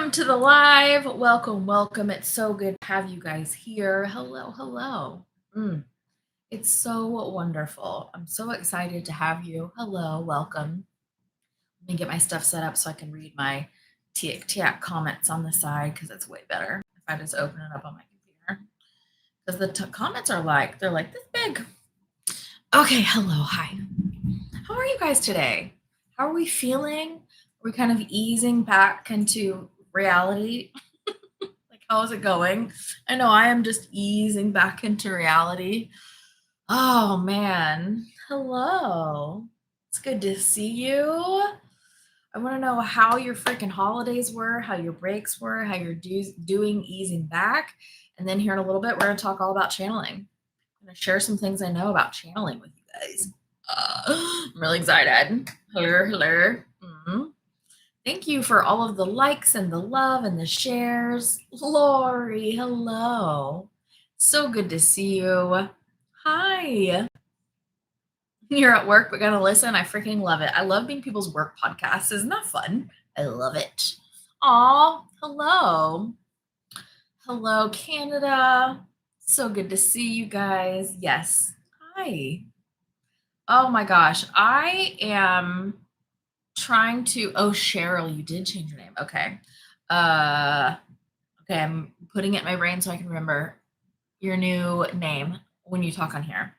Welcome to the live. Welcome. It's so good to have you guys here. Hello. It's so wonderful. I'm so excited to have you. Hello, welcome. Let me get my stuff set up so I can read my TikTok comments on the side because it's way better if I just open it up on my computer. Because the comments are they're like this big. Okay, hello, hi. How are you guys today? How are we feeling? Are we kind of easing back into reality? Like, how is it going? I know I am just easing back into reality. Oh, man. Hello. It's good to see you. I want to know how your freaking holidays were, how your breaks were, how you're doing easing back. And then here in a little bit, we're going to talk all about channeling. I'm going to share some things I know about channeling with you guys. I'm really excited. Hello. Thank you for all of the likes and the love and the shares. Lori, hello. So good to see you. Hi. You're at work but gonna listen. I freaking love it. I love being people's work podcasts. Isn't that fun? I love it. Aw, hello. Hello, Canada. So good to see you guys. Yes. Hi. Oh my gosh. I am trying to Cheryl, you did change your name. Okay. Okay, I'm putting it in my brain so I can remember your new name when you talk on here.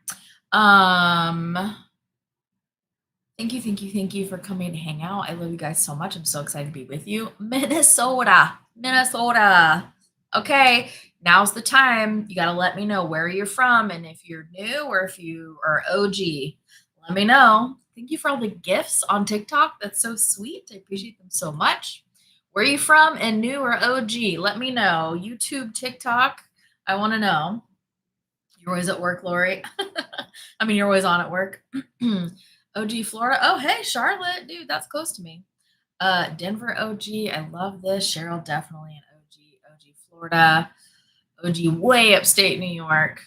Thank you for coming to hang out. I love you guys so much. I'm so excited to be with you. Minnesota. Okay, now's the time. You got to let me know where you're from and if you're new or if you are OG. Let me know. Thank you for all the gifts on TikTok. That's so sweet. I appreciate them so much. Where are you from and new or OG? Let me know. YouTube, TikTok. I want to know. You're always at work, Lori. I mean, you're always on at work. OG Florida. Oh, hey, Charlotte. Dude, that's close to me. Denver OG. I love this. Cheryl, definitely an OG. OG Florida. OG way upstate New York.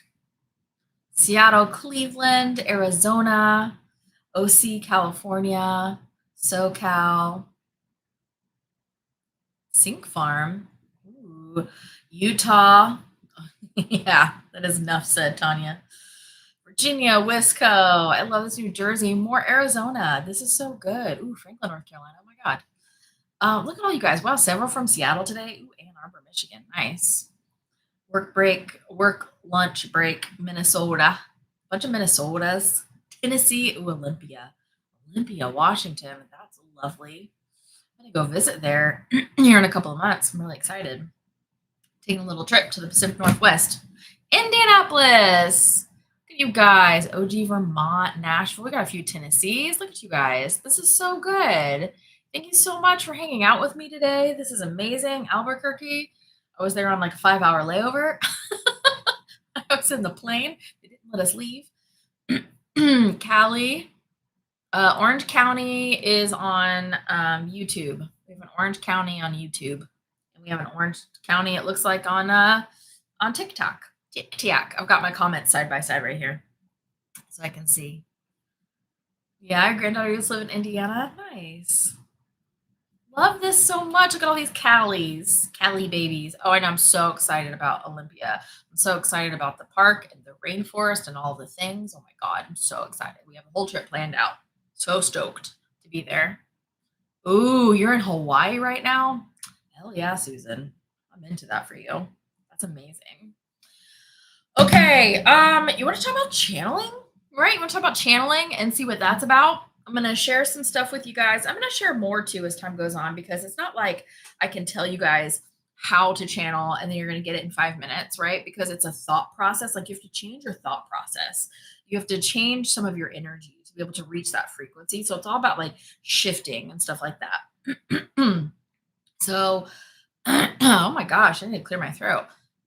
Seattle, Cleveland, Arizona. OC, California. SoCal. Sink Farm. Ooh. Utah. Yeah, that is enough said, Tanya. Virginia, Wisco. I love this. New Jersey. More Arizona. This is so good. Ooh, Franklin, North Carolina. Oh my God. Look at all you guys. Wow, several from Seattle today. Ooh, Ann Arbor, Michigan. Nice. Work lunch break, Minnesota. Bunch of Minnesotas. Tennessee. Ooh, Olympia, Washington. That's lovely. I'm gonna go visit there here in a couple of months. I'm really excited. Taking a little trip to the Pacific Northwest. Indianapolis. Look at you guys. OG Vermont, Nashville. We got a few Tennessees. Look at you guys. This is so good. Thank you so much for hanging out with me today. This is amazing. Albuquerque. I was there on like a 5-hour layover. I was in the plane. They didn't let us leave. Cali. Orange County is on YouTube. We have an Orange County on YouTube. And we have an Orange County, it looks like, on TikTok. TikTok. I've got my comments side by side right here so I can see. Yeah, granddaughter used to live in Indiana. Nice. Love this so much. Look at all these Cali babies. Oh, I know. I'm so excited about Olympia. I'm so excited about the park and the rainforest and all the things. Oh my God, I'm so excited. We have a whole trip planned out. So stoked to be there. Ooh, you're in Hawaii right now? Hell yeah, Susan. I'm into that for you. That's amazing. Okay, you want to talk about channeling? Right? You want to talk about channeling and see what that's about? I'm going to share some stuff with you guys. I'm going to share more too as time goes on because it's not like I can tell you guys how to channel and then you're going to get it in 5 minutes, right? Because it's a thought process. Like you have to change your thought process. You have to change some of your energy to be able to reach that frequency. So it's all about like shifting and stuff like that. So, oh my gosh, I need to clear my throat.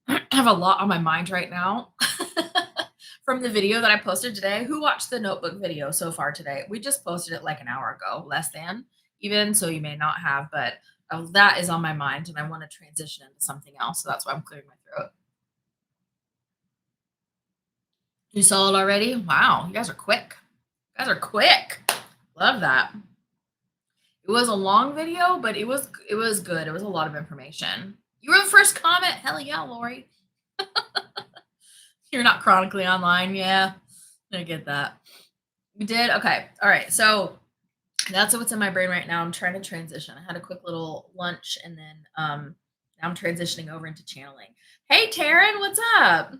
I have a lot on my mind right now from the video that I posted today. Who watched the notebook video so far today? We just posted it like an hour ago, less than even, so you may not have, but that is on my mind and I want to transition into something else. So that's why I'm clearing my throat. You saw it already? Wow, you guys are quick. Love that. It was a long video, but it was good. It was a lot of information. You were the first comment. Hell yeah, Lori. You're not chronically online. Yeah, I get that. You did? Okay. All right. So that's what's in my brain right now. I'm trying to transition. I had a quick little lunch and then now I'm transitioning over into channeling. Hey Taryn, what's up?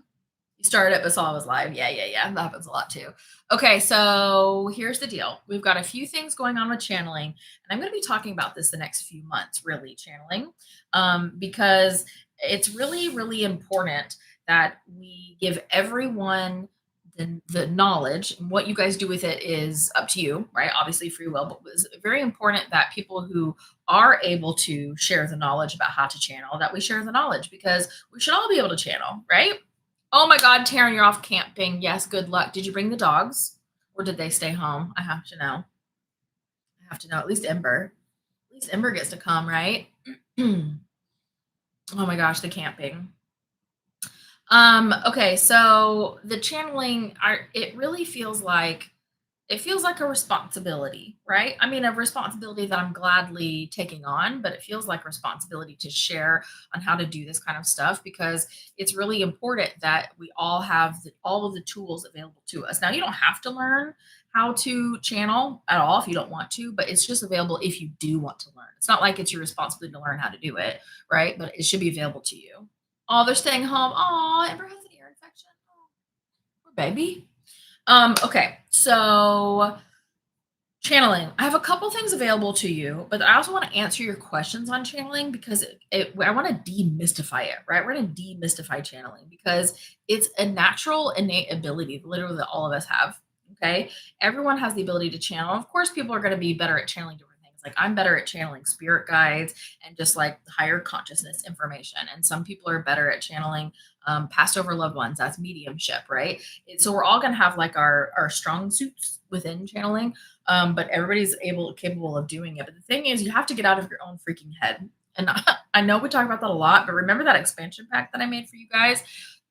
You started it, but saw I was live. Yeah, yeah, yeah. That happens a lot too. Okay, so here's the deal. We've got a few things going on with channeling, and I'm going to be talking about this the next few months, really, channeling, because it's really, really important that we give everyone the knowledge. And what you guys do with it is up to you, right? Obviously, free will, but it's very important that people who are able to share the knowledge about how to channel, that we share the knowledge because we should all be able to channel, right? Oh my God, Taryn, you're off camping. Yes, good luck. Did you bring the dogs or did they stay home? I have to know. I have to know. At least Ember. At least Ember gets to come, right? Oh my gosh, the camping. Okay, so the channeling it really feels like a responsibility, right? I mean, a responsibility that I'm gladly taking on, but it feels like a responsibility to share on how to do this kind of stuff because it's really important that we all have all of the tools available to us. Now, you don't have to learn how to channel at all if you don't want to, but it's just available if you do want to learn. It's not like it's your responsibility to learn how to do it, right? But it should be available to you. Oh, they're staying home. Oh, Amber has an ear infection. Oh, poor baby. Okay, so channeling. I have a couple things available to you, but I also want to answer your questions on channeling because I want to demystify it, right? We're going to demystify channeling because it's a natural, innate ability, literally, that all of us have. Okay. Everyone has the ability to channel. Of course, people are going to be better at channeling different things. Like I'm better at channeling spirit guides and just like higher consciousness information. And some people are better at channeling passed over loved ones. That's mediumship, right? So we're all going to have like our strong suits within channeling, but everybody's capable of doing it. But the thing is, you have to get out of your own freaking head. And I know we talk about that a lot, but remember that expansion pack that I made for you guys?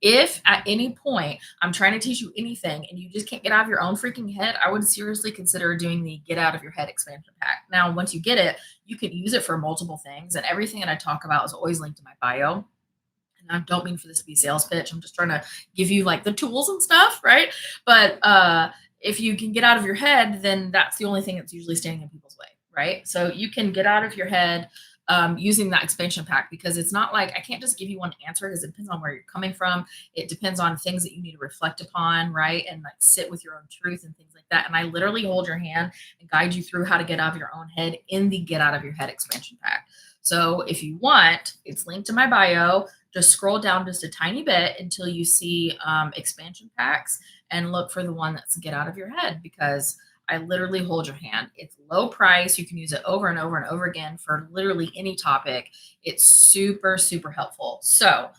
If at any point I'm trying to teach you anything and you just can't get out of your own freaking head, I would seriously consider doing the get out of your head expansion pack. Now, once you get it, you can use it for multiple things, and everything that I talk about is always linked in my bio. And I don't mean for this to be a sales pitch. I'm just trying to give you like the tools and stuff, right? But if you can get out of your head, then that's the only thing that's usually standing in people's way, right? So you can get out of your head using that expansion pack because it's not like I can't just give you one answer because it depends on where you're coming from. It depends on things that you need to reflect upon, right? And like sit with your own truth and things like that. And I literally hold your hand and guide you through how to get out of your own head in the get out of your head expansion pack. So if you want, it's linked to my bio. Just scroll down just a tiny bit until you see expansion packs and look for the one that's get out of your head because I literally hold your hand. It's low price. You can use it over and over and over again for literally any topic. It's super, super helpful. So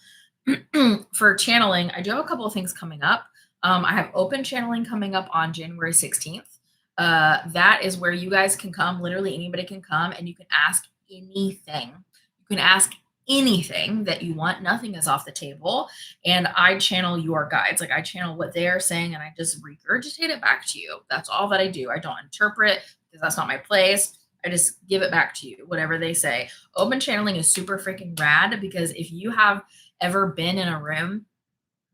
for channeling, I do have a couple of things coming up. I have open channeling coming up on January 16th. That is where you guys can come. Literally anybody can come and you can ask anything. You can ask anything that you want. Nothing is off the table. And I channel your guides. Like I channel what they are saying and I just regurgitate it back to you. That's all that I do. I don't interpret because that's not my place. I just give it back to you, whatever they say. Open channeling is super freaking rad because if you have ever been in a room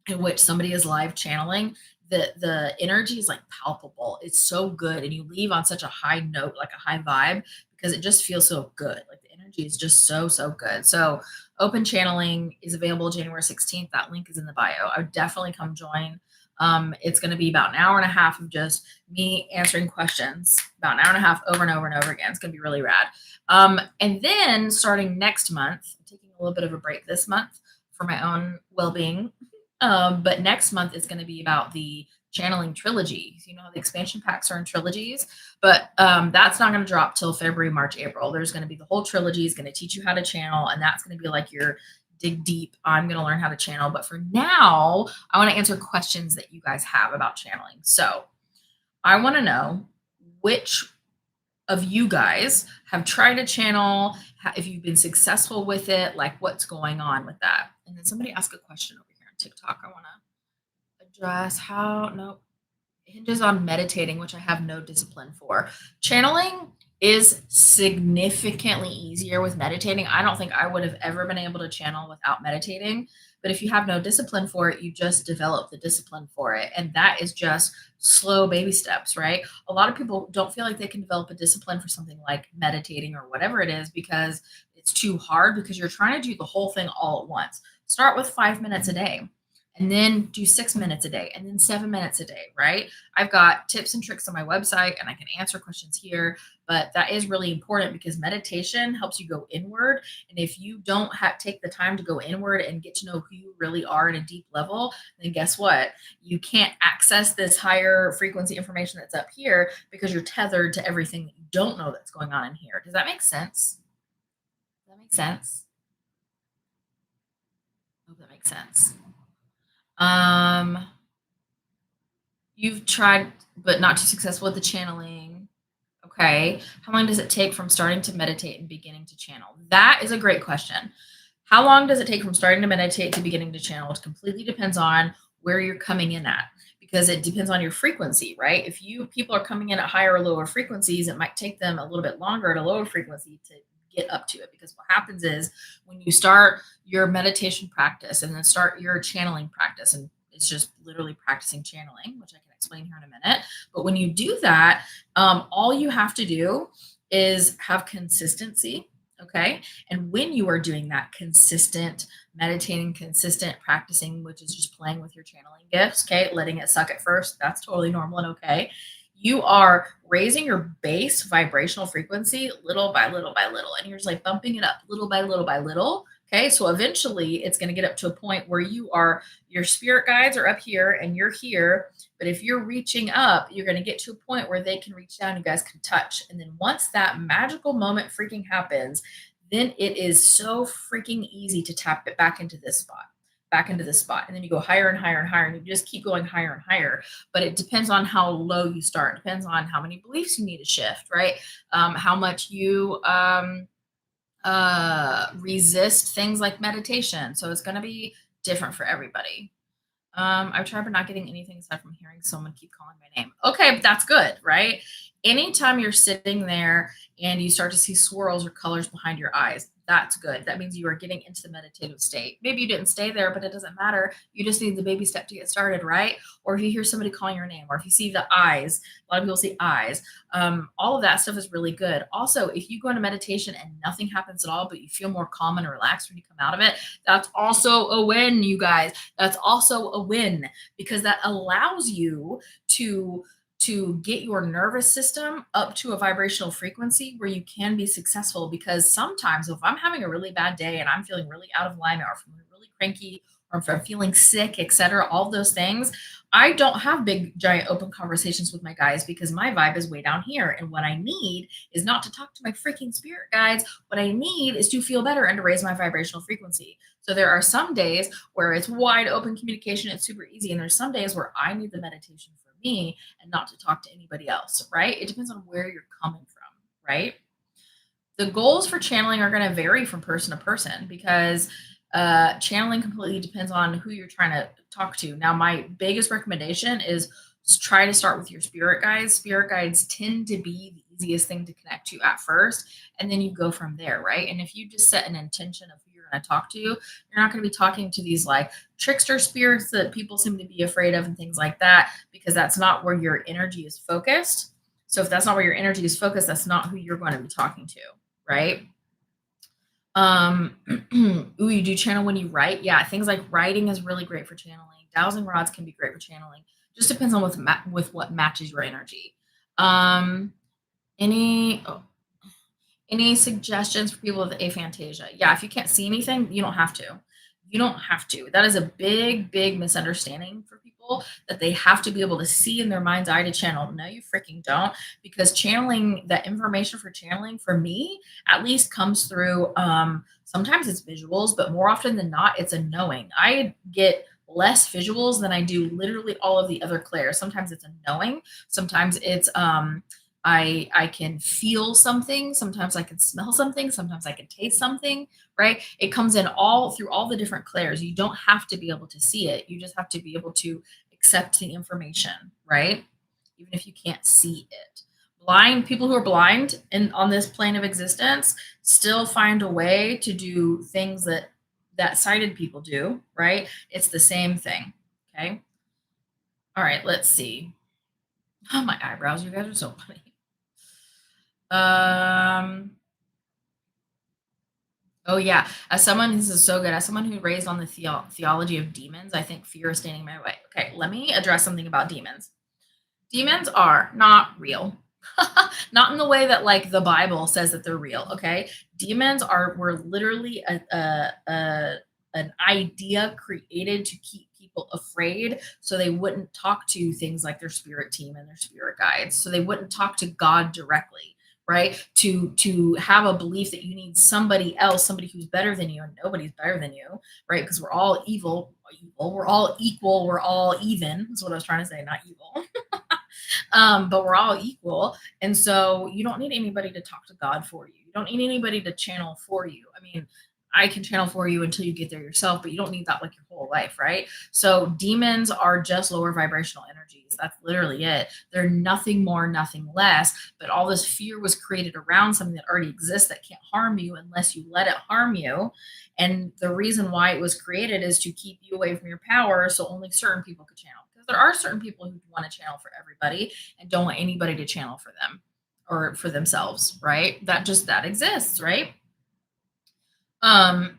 in which somebody is live channeling, the energy is like palpable. It's so good, and you leave on such a high note, like a high vibe, because it just feels so good. Like the energy is just so good. So open channeling is available January 16th. That link is in the bio. I would definitely come join. It's going to be about an hour and a half of just me answering questions, about an hour and a half over and over and over again. It's going to be really rad. And then starting next month, I'm taking a little bit of a break this month for my own well-being. But next month is going to be about the channeling trilogies. You know, the expansion packs are in trilogies, but that's not going to drop till February, March, April. There's going to be the whole trilogy is going to teach you how to channel, and that's going to be like your dig deep. I'm going to learn how to channel. But for now, I want to answer questions that you guys have about channeling. So I want to know which of you guys have tried to channel, if you've been successful with it, like what's going on with that. And then somebody asked a question over here on TikTok. I want to address how, nope. It hinges on meditating, which I have no discipline for. Channeling is significantly easier with meditating. I don't think I would have ever been able to channel without meditating. But if you have no discipline for it, you just develop the discipline for it. And that is just slow baby steps, right? A lot of people don't feel like they can develop a discipline for something like meditating or whatever it is because it's too hard because you're trying to do the whole thing all at once. Start with 5 minutes a day and then do 6 minutes a day and then 7 minutes a day, right? I've got tips and tricks on my website and I can answer questions here, but that is really important because meditation helps you go inward. And if you don't take the time to go inward and get to know who you really are at a deep level, then guess what? You can't access this higher frequency information that's up here because you're tethered to everything that you don't know that's going on in here. Does that make sense? Does that make sense? I hope that makes sense. Um, you've tried, but not too successful with the channeling. Okay. How long does it take from starting to meditate and beginning to channel? That is a great question. How long does it take from starting to meditate to beginning to channel? It completely depends on where you're coming in at because it depends on your frequency, right? If you people are coming in at higher or lower frequencies, it might take them a little bit longer at a lower frequency to get up to it because what happens is when you start your meditation practice and then start your channeling practice and it's just literally practicing channeling, which I can explain here in a minute. But when you do that, all you have to do is have consistency. Okay. And when you are doing that consistent meditating, consistent practicing, which is just playing with your channeling gifts, okay, letting it suck at first, that's totally normal and okay. You are raising your base vibrational frequency little by little by little. And you're just like bumping it up little by little by little. Okay. So eventually it's going to get up to a point where your spirit guides are up here and you're here. But if you're reaching up, you're going to get to a point where they can reach down, you guys can touch. And then once that magical moment freaking happens, then it is so freaking easy to tap it back into this spot, back into this spot. And then you go higher and higher and higher, and you just keep going higher and higher. But it depends on how low you start. It depends on how many beliefs you need to shift, right? How much you resist things like meditation. So it's going to be different for everybody. I've tried but not getting anything aside from hearing someone keep calling my name. Okay, but that's good, right? Anytime you're sitting there and you start to see swirls or colors behind your eyes, that's good. That means you are getting into the meditative state. Maybe you didn't stay there, but it doesn't matter. You just need the baby step to get started, right? Or if you hear somebody calling your name, or if you see the eyes, a lot of people see eyes. All of that stuff is really good. Also, if you go into meditation and nothing happens at all, but you feel more calm and relaxed when you come out of it, that's also a win, you guys. That's also a win because that allows you to get your nervous system up to a vibrational frequency where you can be successful. Because sometimes if I'm having a really bad day and I'm feeling really out of alignment or if I'm really cranky or if I'm feeling sick, etc., all those things, I don't have big giant open conversations with my guys because my vibe is way down here. And what I need is not to talk to my freaking spirit guides. What I need is to feel better and to raise my vibrational frequency. So there are some days where it's wide open communication, it's super easy. And there's some days where I need the meditation for me and not to talk to anybody else, right? It depends on where you're coming from, right? The goals for channeling are going to vary from person to person because channeling completely depends on who you're trying to talk to. Now, my biggest recommendation is try to start with your spirit guides. Spirit guides tend to be the easiest thing to connect to at first, and then you go from there, right? And if you just set an intention of who you're going to talk to, you're not going to be talking to these like trickster spirits that people seem to be afraid of and things like that, because that's not where your energy is focused. So if that's not where your energy is focused, that's not who you're going to be talking to, right? Ooh, you do channel when you write? Yeah, things like writing is really great for channeling. Dowsing rods can be great for channeling. Just depends on with what matches your energy. Um, any oh, any suggestions for people with aphantasia? Yeah, if you can't see anything, you don't have to. You don't have to. That is a big, big misunderstanding for people that they have to be able to see in their mind's eye to channel. No, you freaking don't. Because channeling, that information for channeling, for me, at least comes through sometimes it's visuals, but more often than not, it's a knowing. I get less visuals than I do literally all of the other clairs. Sometimes it's a knowing, sometimes it's I can feel something, sometimes I can smell something, sometimes I can taste something, right? It comes in all through all the different clairs. You don't have to be able to see it. You just have to be able to accept the information, right? even if you can't see it. Blind people who are blind and on this plane of existence still find a way to do things that sighted people do, right? It's the same thing. Okay. All right, let's see. Oh, my eyebrows, you guys are so funny. Um, oh yeah. As someone, this is so good. As someone who raised on the theology of demons, I think fear is standing in my way. Okay, let me address something about demons. Demons are not real. Not in the way that like the Bible says that they're real. Okay, demons were literally an idea created to keep people afraid, so they wouldn't talk to things like their spirit team and their spirit guides. So they wouldn't talk to God directly, right? To have a belief that you need somebody else, somebody who's better than you, and nobody's better than you, right? Because we're all evil. We're all equal. We're all even. That's what I was trying to say. Not evil. But we're all equal. And so you don't need anybody to talk to God for you. You don't need anybody to channel for you. I mean, I can channel for you until you get there yourself, but you don't need that like your whole life, right? So demons are just lower vibrational energies. That's literally it. They're nothing more, nothing less. But all this fear was created around something that already exists that can't harm you unless you let it harm you. And the reason why it was created is to keep you away from your power so only certain people could channel. Because there are certain people who want to channel for everybody and don't want anybody to channel for them or for themselves, right? That exists, right? Um,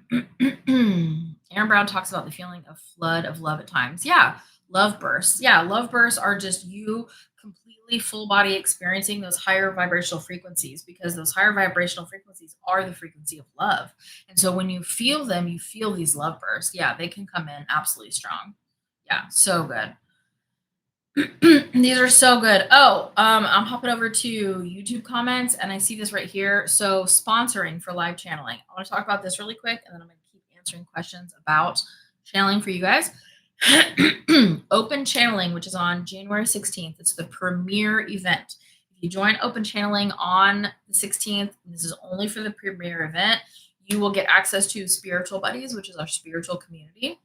Aaron Brown talks about the feeling of flood of love at times. Yeah, love bursts. Yeah, love bursts are just you completely full body experiencing those higher vibrational frequencies because those higher vibrational frequencies are the frequency of love. And so when you feel them, you feel these love bursts. Yeah, they can come in absolutely strong. Yeah, so good. These are so good. Oh, I'm hopping over to YouTube comments and I see this right here. So sponsoring for live channeling. I want to talk about this really quick and then I'm going to keep answering questions about channeling for you guys. Open Channeling, which is on January 16th. It's the premier event. If you join Open Channeling on the 16th, this is only for the premier event, you will get access to Spiritual Buddies, which is our spiritual community.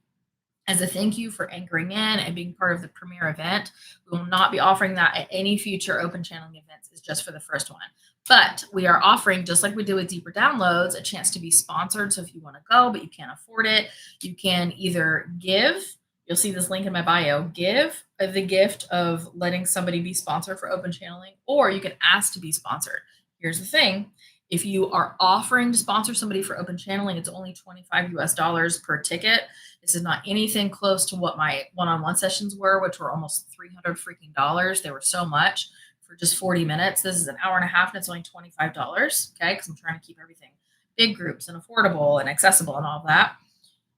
As a thank you for anchoring in and being part of the premier event. We will not be offering that at any future open channeling events. It's just for the first one. But we are offering, just like we did with Deeper Downloads, a chance to be sponsored. So if you want to go, but you can't afford it, you can either give, you'll see this link in my bio, give the gift of letting somebody be sponsored for open channeling, or you can ask to be sponsored. Here's the thing. If you are offering to sponsor somebody for open channeling, it's only $25 US per ticket. This is not anything close to what my one-on-one sessions were, which were almost $300 freaking dollars. They were so much for just 40 minutes. This is an hour and a half and it's only $25. Okay. Cause I'm trying to keep everything big groups and affordable and accessible and all of that.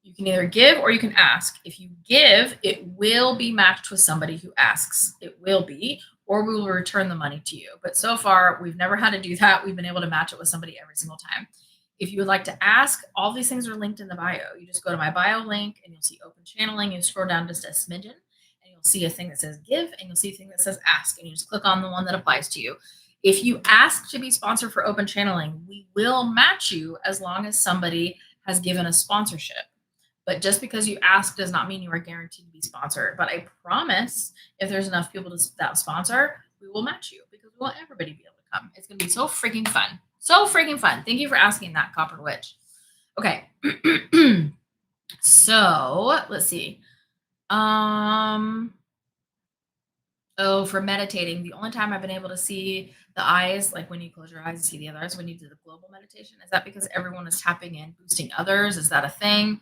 You can either give or you can ask. If you give, it will be matched with somebody who asks. It will be, or we will return the money to you. But so far, we've never had to do that. We've been able to match it with somebody every single time. If you would like to ask, all these things are linked in the bio. You just go to my bio link and you'll see open channeling. You scroll down just a smidgen and you'll see a thing that says give and you'll see a thing that says ask. And you just click on the one that applies to you. If you ask to be sponsored for open channeling, we will match you as long as somebody has given a sponsorship. But just because you ask does not mean you are guaranteed to be sponsored. But I promise if there's enough people that sponsor, we will match you because we want everybody to be able to come. It's going to be so freaking fun. So freaking fun. Thank you for asking that, Copper Witch. Okay. So let's see. For meditating, the only time I've been able to see the eyes, like when you close your eyes and see the others, when you do the global meditation, is that because everyone is tapping in, boosting others? Is that a thing?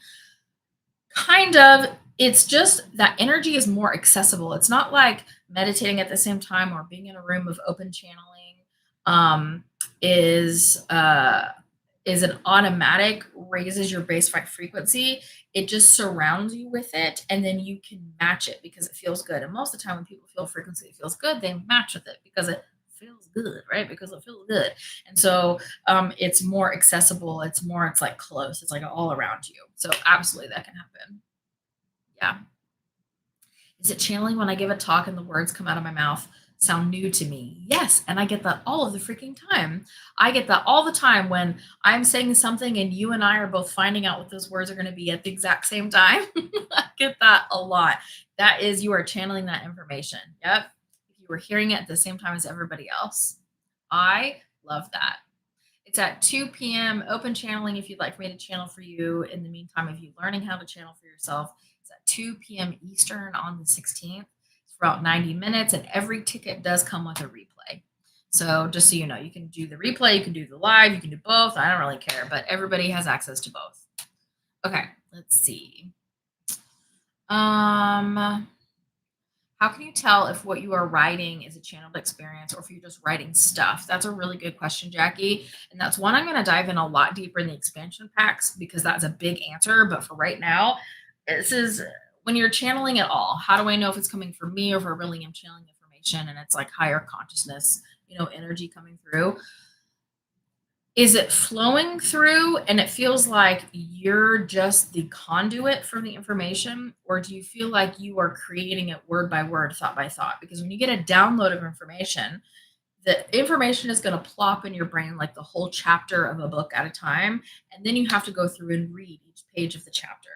Kind of. It's just that energy is more accessible. It's not like meditating at the same time or being in a room of open channeling is an automatic raises your base frequency. It just surrounds you with it and then you can match it because it feels good. And most of the time when people feel frequency that feels good, they match with it because it feels good, right? Because it feels good. And so it's more accessible. It's like close. It's like all around you. So absolutely that can happen. Yeah. Is it channeling when I give a talk and the words come out of my mouth sound new to me? Yes. And I get that all of the freaking time. I get that all the time when I'm saying something and you and I are both finding out what those words are going to be at the exact same time. I get that a lot. That is, you are channeling that information. Yep. If you You are hearing it at the same time as everybody else. I love that. It's at 2 p.m. open channeling if you'd like me to channel for you. In the meantime, if you're learning how to channel for yourself, it's at 2 p.m. Eastern on the 16th. It's for about 90 minutes, and every ticket does come with a replay. So just so you know, you can do the replay, you can do the live, you can do both. I don't really care, but everybody has access to both. Okay, let's see. How can you tell if what you are writing is a channeled experience or if you're just writing stuff? That's a really good question, Jackie. And that's one I'm going to dive in a lot deeper in the expansion packs because that's a big answer. But for right now, this is when you're channeling at all. How do I know if it's coming from me or if I really am channeling information and it's like higher consciousness, energy coming through? Is it flowing through and it feels like you're just the conduit for the information? Or do you feel like you are creating it word by word, thought by thought? Because when you get a download of information, the information is going to plop in your brain like the whole chapter of a book at a time. And then you have to go through and read each page of the chapter,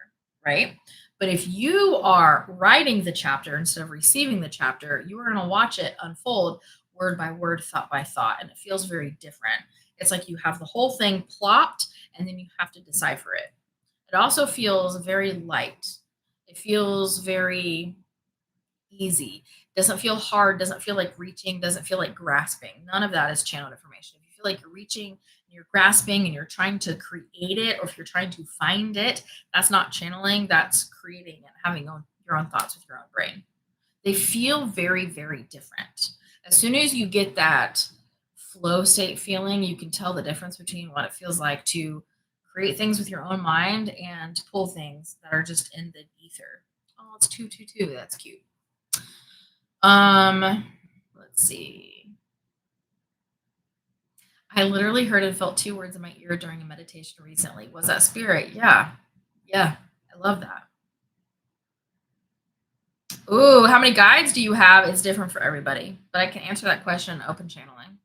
right? But if you are writing the chapter instead of receiving the chapter, you are going to watch it unfold word by word, thought by thought. And it feels very different. It's like you have the whole thing plopped and then you have to decipher it. It also feels very light. It feels very easy. Doesn't feel hard, doesn't feel like reaching, doesn't feel like grasping. None of that is channeled information. If you feel like you're reaching and you're grasping and you're trying to create it, or if you're trying to find it, that's not channeling, that's creating and having your own thoughts with your own brain. They feel very, very different. As soon as you get that flow state feeling, you can tell the difference between what it feels like to create things with your own mind and pull things that are just in the ether. Oh, it's 222. That's cute. Let's see. I literally heard and felt 2 words in my ear during a meditation recently. Was that spirit? Yeah. Yeah. I love that. Ooh, how many guides do you have? It's different for everybody, but I can answer that question in open channeling.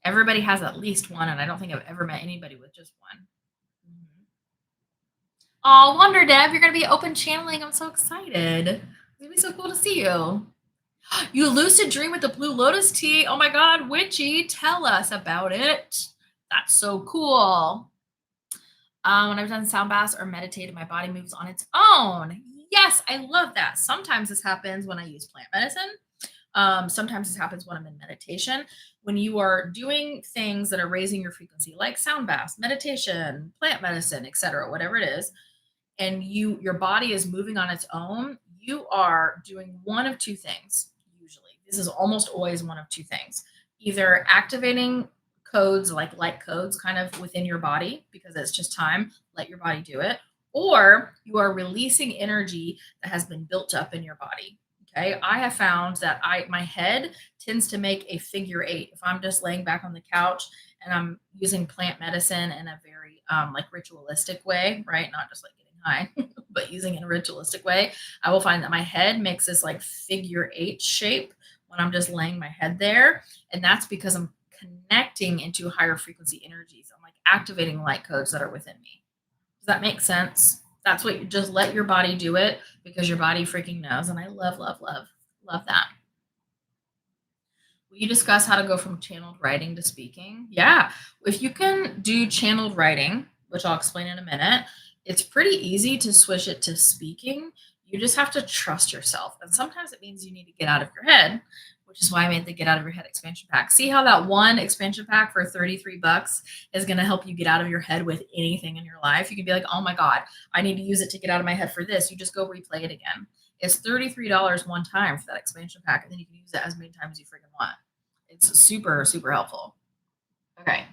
Everybody has at least one, and I don't think I've ever met anybody with just one. Oh, Wonder Deb, you're going to be open channeling. I'm so excited. It's going to be so cool to see you. You lucid dream with the Blue Lotus tea. Oh my God, Witchy, tell us about it. That's so cool. When I've done sound baths or meditated, my body moves on its own. Yes, I love that. Sometimes this happens when I use plant medicine. Sometimes this happens when I'm in meditation. When you are doing things that are raising your frequency, like sound baths, meditation, plant medicine, etc., whatever it is, and your body is moving on its own, you are doing one of two things. Usually, this is almost always one of two things: either activating codes, like light codes, kind of within your body because it's just time, let your body do it, or you are releasing energy that has been built up in your body. Okay, I have found that my head tends to make a figure 8 if I'm just laying back on the couch and I'm using plant medicine in a very like ritualistic way, right? Not just like getting high, but using it in a ritualistic way. I will find that my head makes this like figure 8 shape when I'm just laying my head there, and that's because I'm connecting into higher frequency energies. I'm like activating light codes that are within me. Does that make sense? That's what you just let your body do it because your body freaking knows. And I love, love, love, love that. Will you discuss how to go from channeled writing to speaking? Yeah. If you can do channeled writing, which I'll explain in a minute, it's pretty easy to switch it to speaking. You just have to trust yourself. And sometimes it means you need to get out of your head, which is why I made the Get Out of Your Head expansion pack. See how that one expansion pack for $33 is going to help you get out of your head with anything in your life. You can be like, oh my God, I need to use it to get out of my head for this. You just go replay it again. It's $33 one time for that expansion pack, and then you can use it as many times as you freaking want. It's super, super helpful. Okay.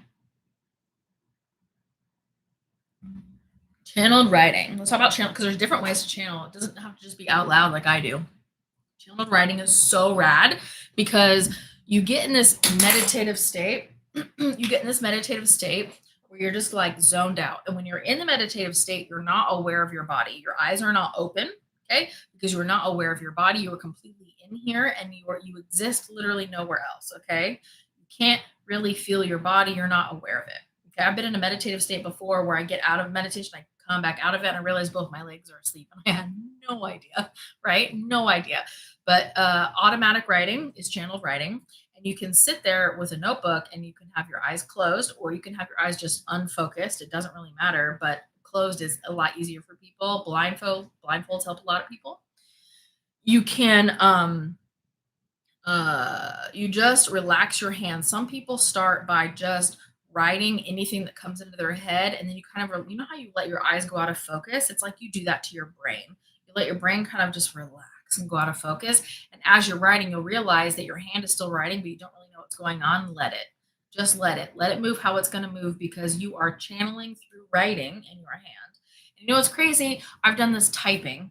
Channeled writing. Let's talk about channel because there's different ways to channel. It doesn't have to just be out loud like I do. Channeled writing is so rad because you get in this meditative state. You get in this meditative state where you're just like zoned out. And when you're in the meditative state, you're not aware of your body. Your eyes are not open, okay? Because you're not aware of your body. You are completely in here and you exist literally nowhere else, okay? You can't really feel your body. You're not aware of it. Okay, I've been in a meditative state before where I get out of meditation, I come back out of it and I realized both my legs are asleep and I had no idea, right? No idea. But automatic writing is channeled writing. And you can sit there with a notebook and you can have your eyes closed or you can have your eyes just unfocused. It doesn't really matter, but closed is a lot easier for people. Blindfolds help a lot of people. You can you just relax your hands. Some people start by just writing anything that comes into their head, and then you kind of, you know how you let your eyes go out of focus? It's like you do that to your brain. You let your brain kind of just relax and go out of focus. And as you're writing, you'll realize that your hand is still writing, but you don't really know what's going on. Let it. Just let it. Let it move how it's going to move because you are channeling through writing in your hand. And you know what's crazy? I've done this typing.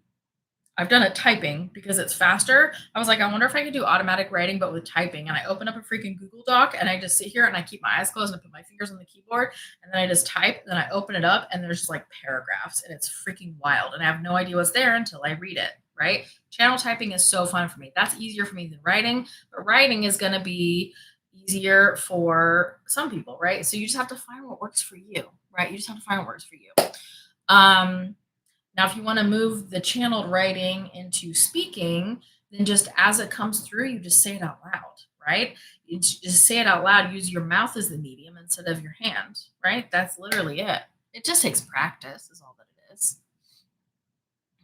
I've done it typing because it's faster. I was like, I wonder if I could do automatic writing, but with typing. And I open up a freaking Google Doc and I just sit here and I keep my eyes closed and I put my fingers on the keyboard and then I just type. Then I open it up and there's just like paragraphs and it's freaking wild. And I have no idea what's there until I read it, right? Channel typing is so fun for me. That's easier for me than writing, but writing is going to be easier for some people, right? So you just have to find what works for you, right? You just have to find what works for you. Now, if you want to move the channeled writing into speaking, then just as it comes through, you just say it out loud, right? You just say it out loud. Use your mouth as the medium instead of your hand, right? That's literally it. It just takes practice, is all that it is.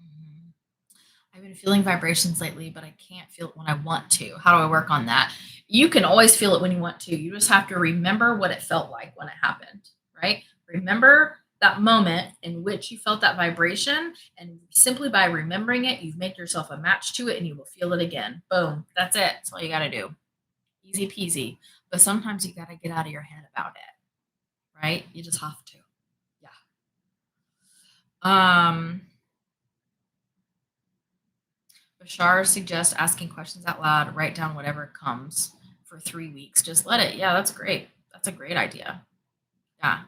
Mhm. I've been feeling vibrations lately, but I can't feel it when I want to. How do I work on that? You can always feel it when you want to. You just have to remember what it felt like when it happened, right? Remember that moment in which you felt that vibration. And simply by remembering it, you've made yourself a match to it and you will feel it again. Boom. That's it. That's all you got to do. Easy peasy. But sometimes you got to get out of your head about it, right? You just have to. Yeah. Bashar suggests asking questions out loud, write down whatever comes for 3 weeks. Just let it. Yeah, that's great. That's a great idea. Yeah.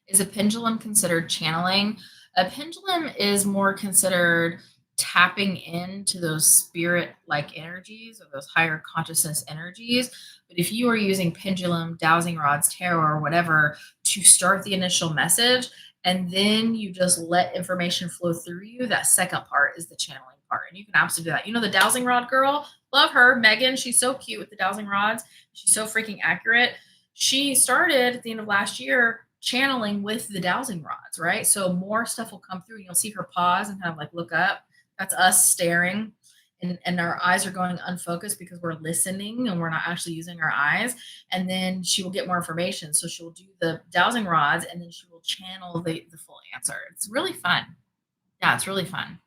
Is a pendulum considered channeling? A pendulum is more considered tapping into those spirit like energies or those higher consciousness energies. But if you are using pendulum, dowsing rods, tarot, or whatever to start the initial message, and then you just let information flow through you, that second part is the channeling part. And you can absolutely do that. You know, the dowsing rod girl, love her, Megan. She's so cute with the dowsing rods. She's so freaking accurate. She started at the end of last year channeling with the dowsing rods, right? So more stuff will come through and you'll see her pause and kind of like look up. That's us staring and our eyes are going unfocused because we're listening and we're not actually using our eyes. And then she will get more information. So she'll do the dowsing rods and then she will channel the full answer. It's really fun. Yeah, it's really fun.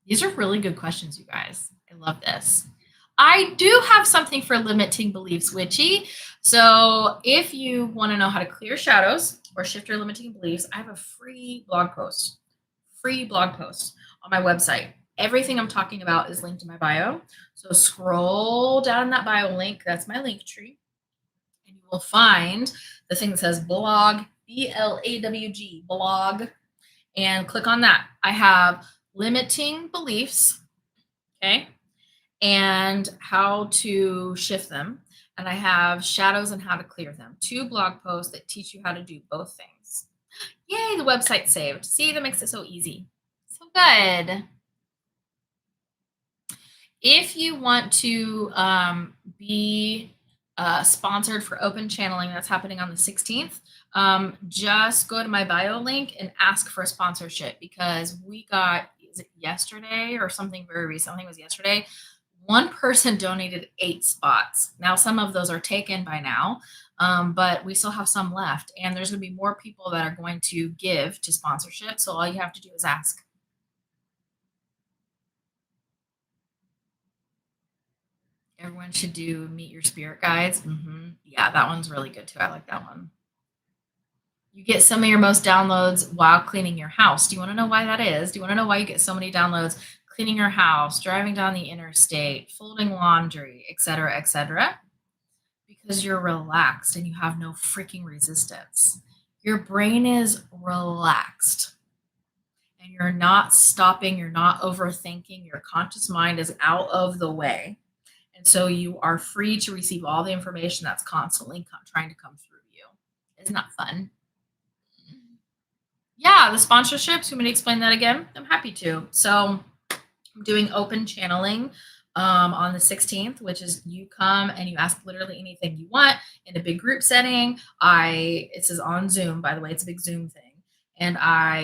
These are really good questions, you guys. I love this. I do have something for limiting beliefs, Witchy. So if you want to know how to clear shadows or shift your limiting beliefs, I have a free blog post on my website. Everything I'm talking about is linked in my bio. So scroll down in that bio link. That's my link tree. And you will find the thing that says blog, BLAWG, blog, and click on that. I have limiting beliefs, okay, and how to shift them. And I have shadows and how to clear them. 2 blog posts that teach you how to do both things. Yay, the website saved. See, that makes it so easy. So good. If you want to be sponsored for open channeling, that's happening on the 16th. Just go to my bio link and ask for a sponsorship because we got, is it yesterday or something very recent? I think it was yesterday. One person donated 8 spots. Now, some of those are taken by now, but we still have some left. And there's going to be more people that are going to give to sponsorship. So all you have to do is ask. Everyone should do Meet Your Spirit Guides. Yeah, that one's really good too. I like that one. You get some of your most downloads while cleaning your house. Do you want to know why that is? Do you want to know why you get so many downloads cleaning your house, driving down the interstate, folding laundry, etc., etc.? Because you're relaxed and you have no freaking resistance. Your brain is relaxed and you're not stopping, you're not overthinking. Your conscious mind is out of the way. And so you are free to receive all the information that's constantly trying to come through you. Isn't that fun? Yeah, the sponsorships. You want me to explain that again? I'm happy to. So I'm doing open channeling on the 16th, which is you come and you ask literally anything you want in a big group setting. It says on Zoom, by the way, it's a big Zoom thing. And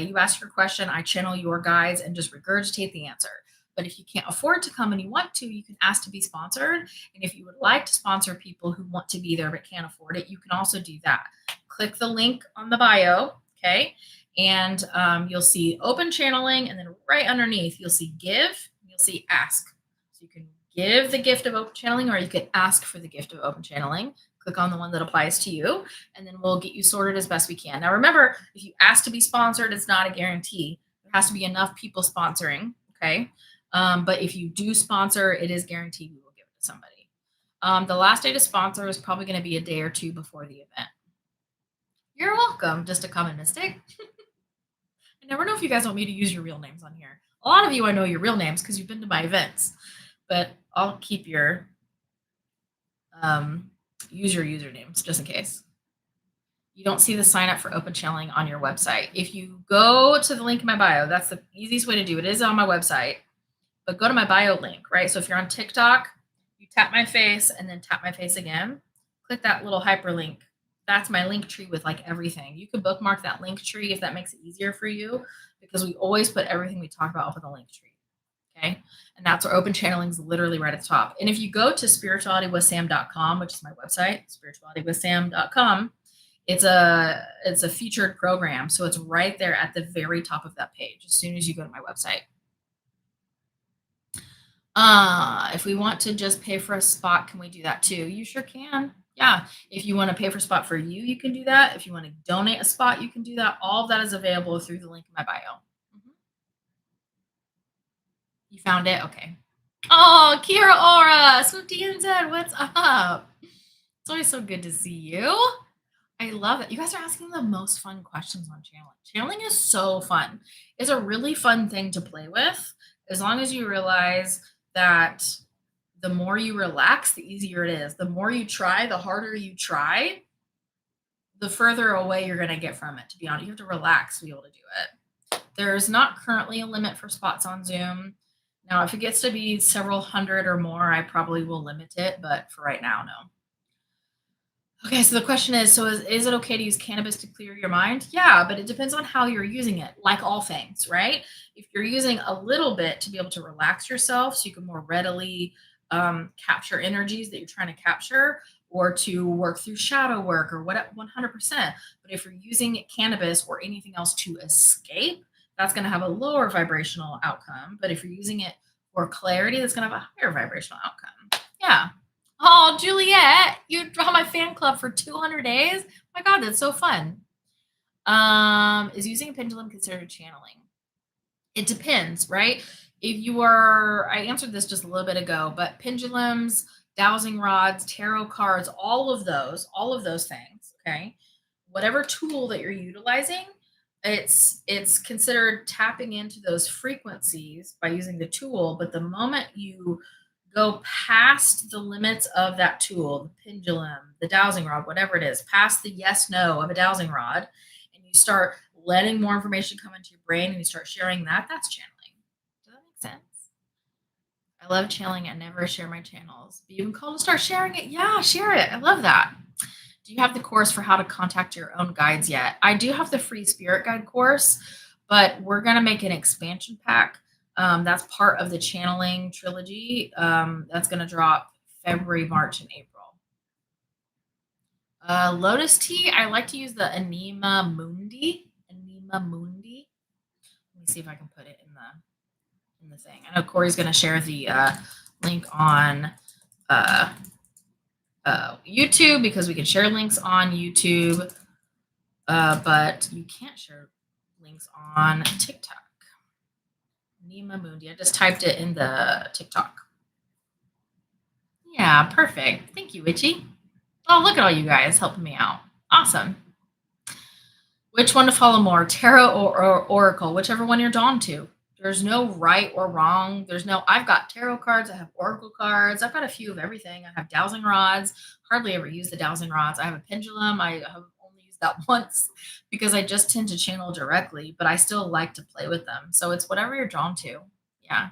you ask your question, I channel your guides and just regurgitate the answer. But if you can't afford to come and you want to, you can ask to be sponsored. And if you would like to sponsor people who want to be there but can't afford it, you can also do that. Click the link on the bio, okay? And you'll see open channeling, and then right underneath you'll see give, you'll see ask. So you can give the gift of open channeling, or you can ask for the gift of open channeling. Click on the one that applies to you, and then we'll get you sorted as best we can. Now remember, if you ask to be sponsored, it's not a guarantee. There has to be enough people sponsoring, okay? But if you do sponsor, it is guaranteed we will give it to somebody. The last day to sponsor is probably going to be a day or two before the event. You're welcome. Just a common mistake. I never know if you guys want me to use your real names on here. A lot of you, I know your real names because you've been to my events, but I'll keep your use your usernames just in case. You don't see the sign up for open channeling on your website. If you go to the link in my bio, that's the easiest way to do it. It is on my website, but go to my bio link, right? So if you're on TikTok, you tap my face and then tap my face again. Click that little hyperlink. That's my link tree with like everything. You could bookmark that link tree if that makes it easier for you, because we always put everything we talk about up in the link tree. Okay. And that's where open channeling is literally right at the top. And if you go to spiritualitywithsam.com, which is my website, spiritualitywithsam.com, it's a featured program. So it's right there at the very top of that page as soon as you go to my website. If we want to just pay for a spot, can we do that too? You sure can. Yeah. If you want to pay for a spot for you, you can do that. If you want to donate a spot, you can do that. All of that is available through the link in my bio. Mhm. You found it? Okay. Oh, Kira Aura, Swifty NZ, what's up? It's always so good to see you. I love it. You guys are asking the most fun questions on channeling. Channeling is so fun. It's a really fun thing to play with, as long as you realize that the more you relax, the easier it is. The more you try, the harder you try, the further away you're going to get from it, to be honest. You have to relax to be able to do it. There's not currently a limit for spots on Zoom. Now, if it gets to be several hundred or more, I probably will limit it, but for right now, no. Okay, so the question is, is it okay to use cannabis to clear your mind? Yeah, but it depends on how you're using it, like all things, right? If you're using a little bit to be able to relax yourself so you can more readily capture energies that you're trying to capture, or to work through shadow work or what, 100%. But if you're using cannabis or anything else to escape, that's going to have a lower vibrational outcome. But if you're using it for clarity, that's going to have a higher vibrational outcome. Yeah. Oh, Juliet, you draw my fan club for 200 days? My God, that's so fun. Is using a pendulum considered channeling? It depends, right? I answered this just a little bit ago, but pendulums, dowsing rods, tarot cards, all of those things, okay? Whatever tool that you're utilizing, it's considered tapping into those frequencies by using the tool. But the moment you go past the limits of that tool, the pendulum, the dowsing rod, whatever it is, past the yes no of a dowsing rod, and you start letting more information come into your brain and you start sharing that, that's channeling. Does that make sense? I love channeling. I never share my channels. But you can call to start sharing it. Yeah, share it. I love that. Do you have the course for how to contact your own guides yet? I do have the free spirit guide course, but we're going to make an expansion pack. That's part of the channeling trilogy. That's going to drop February, March, and April. Lotus tea, I like to use the Anima Mundi. Anima Mundi. Let me see if I can put it in the thing. I know Corey's going to share the link on YouTube, because we can share links on YouTube, but you can't share links on TikTok. Nima Mundi. I just typed it in the TikTok. Yeah, perfect. Thank you, Witchy. Oh, look at all you guys helping me out. Awesome. Which one to follow more, tarot or oracle? Whichever one you're drawn to. There's no right or wrong. I've got tarot cards. I have oracle cards. I've got a few of everything. I have dowsing rods. Hardly ever use the dowsing rods. I have a pendulum. I have only used used that once because I just tend to channel directly, but I still like to play with them. So it's whatever you're drawn to. Yeah.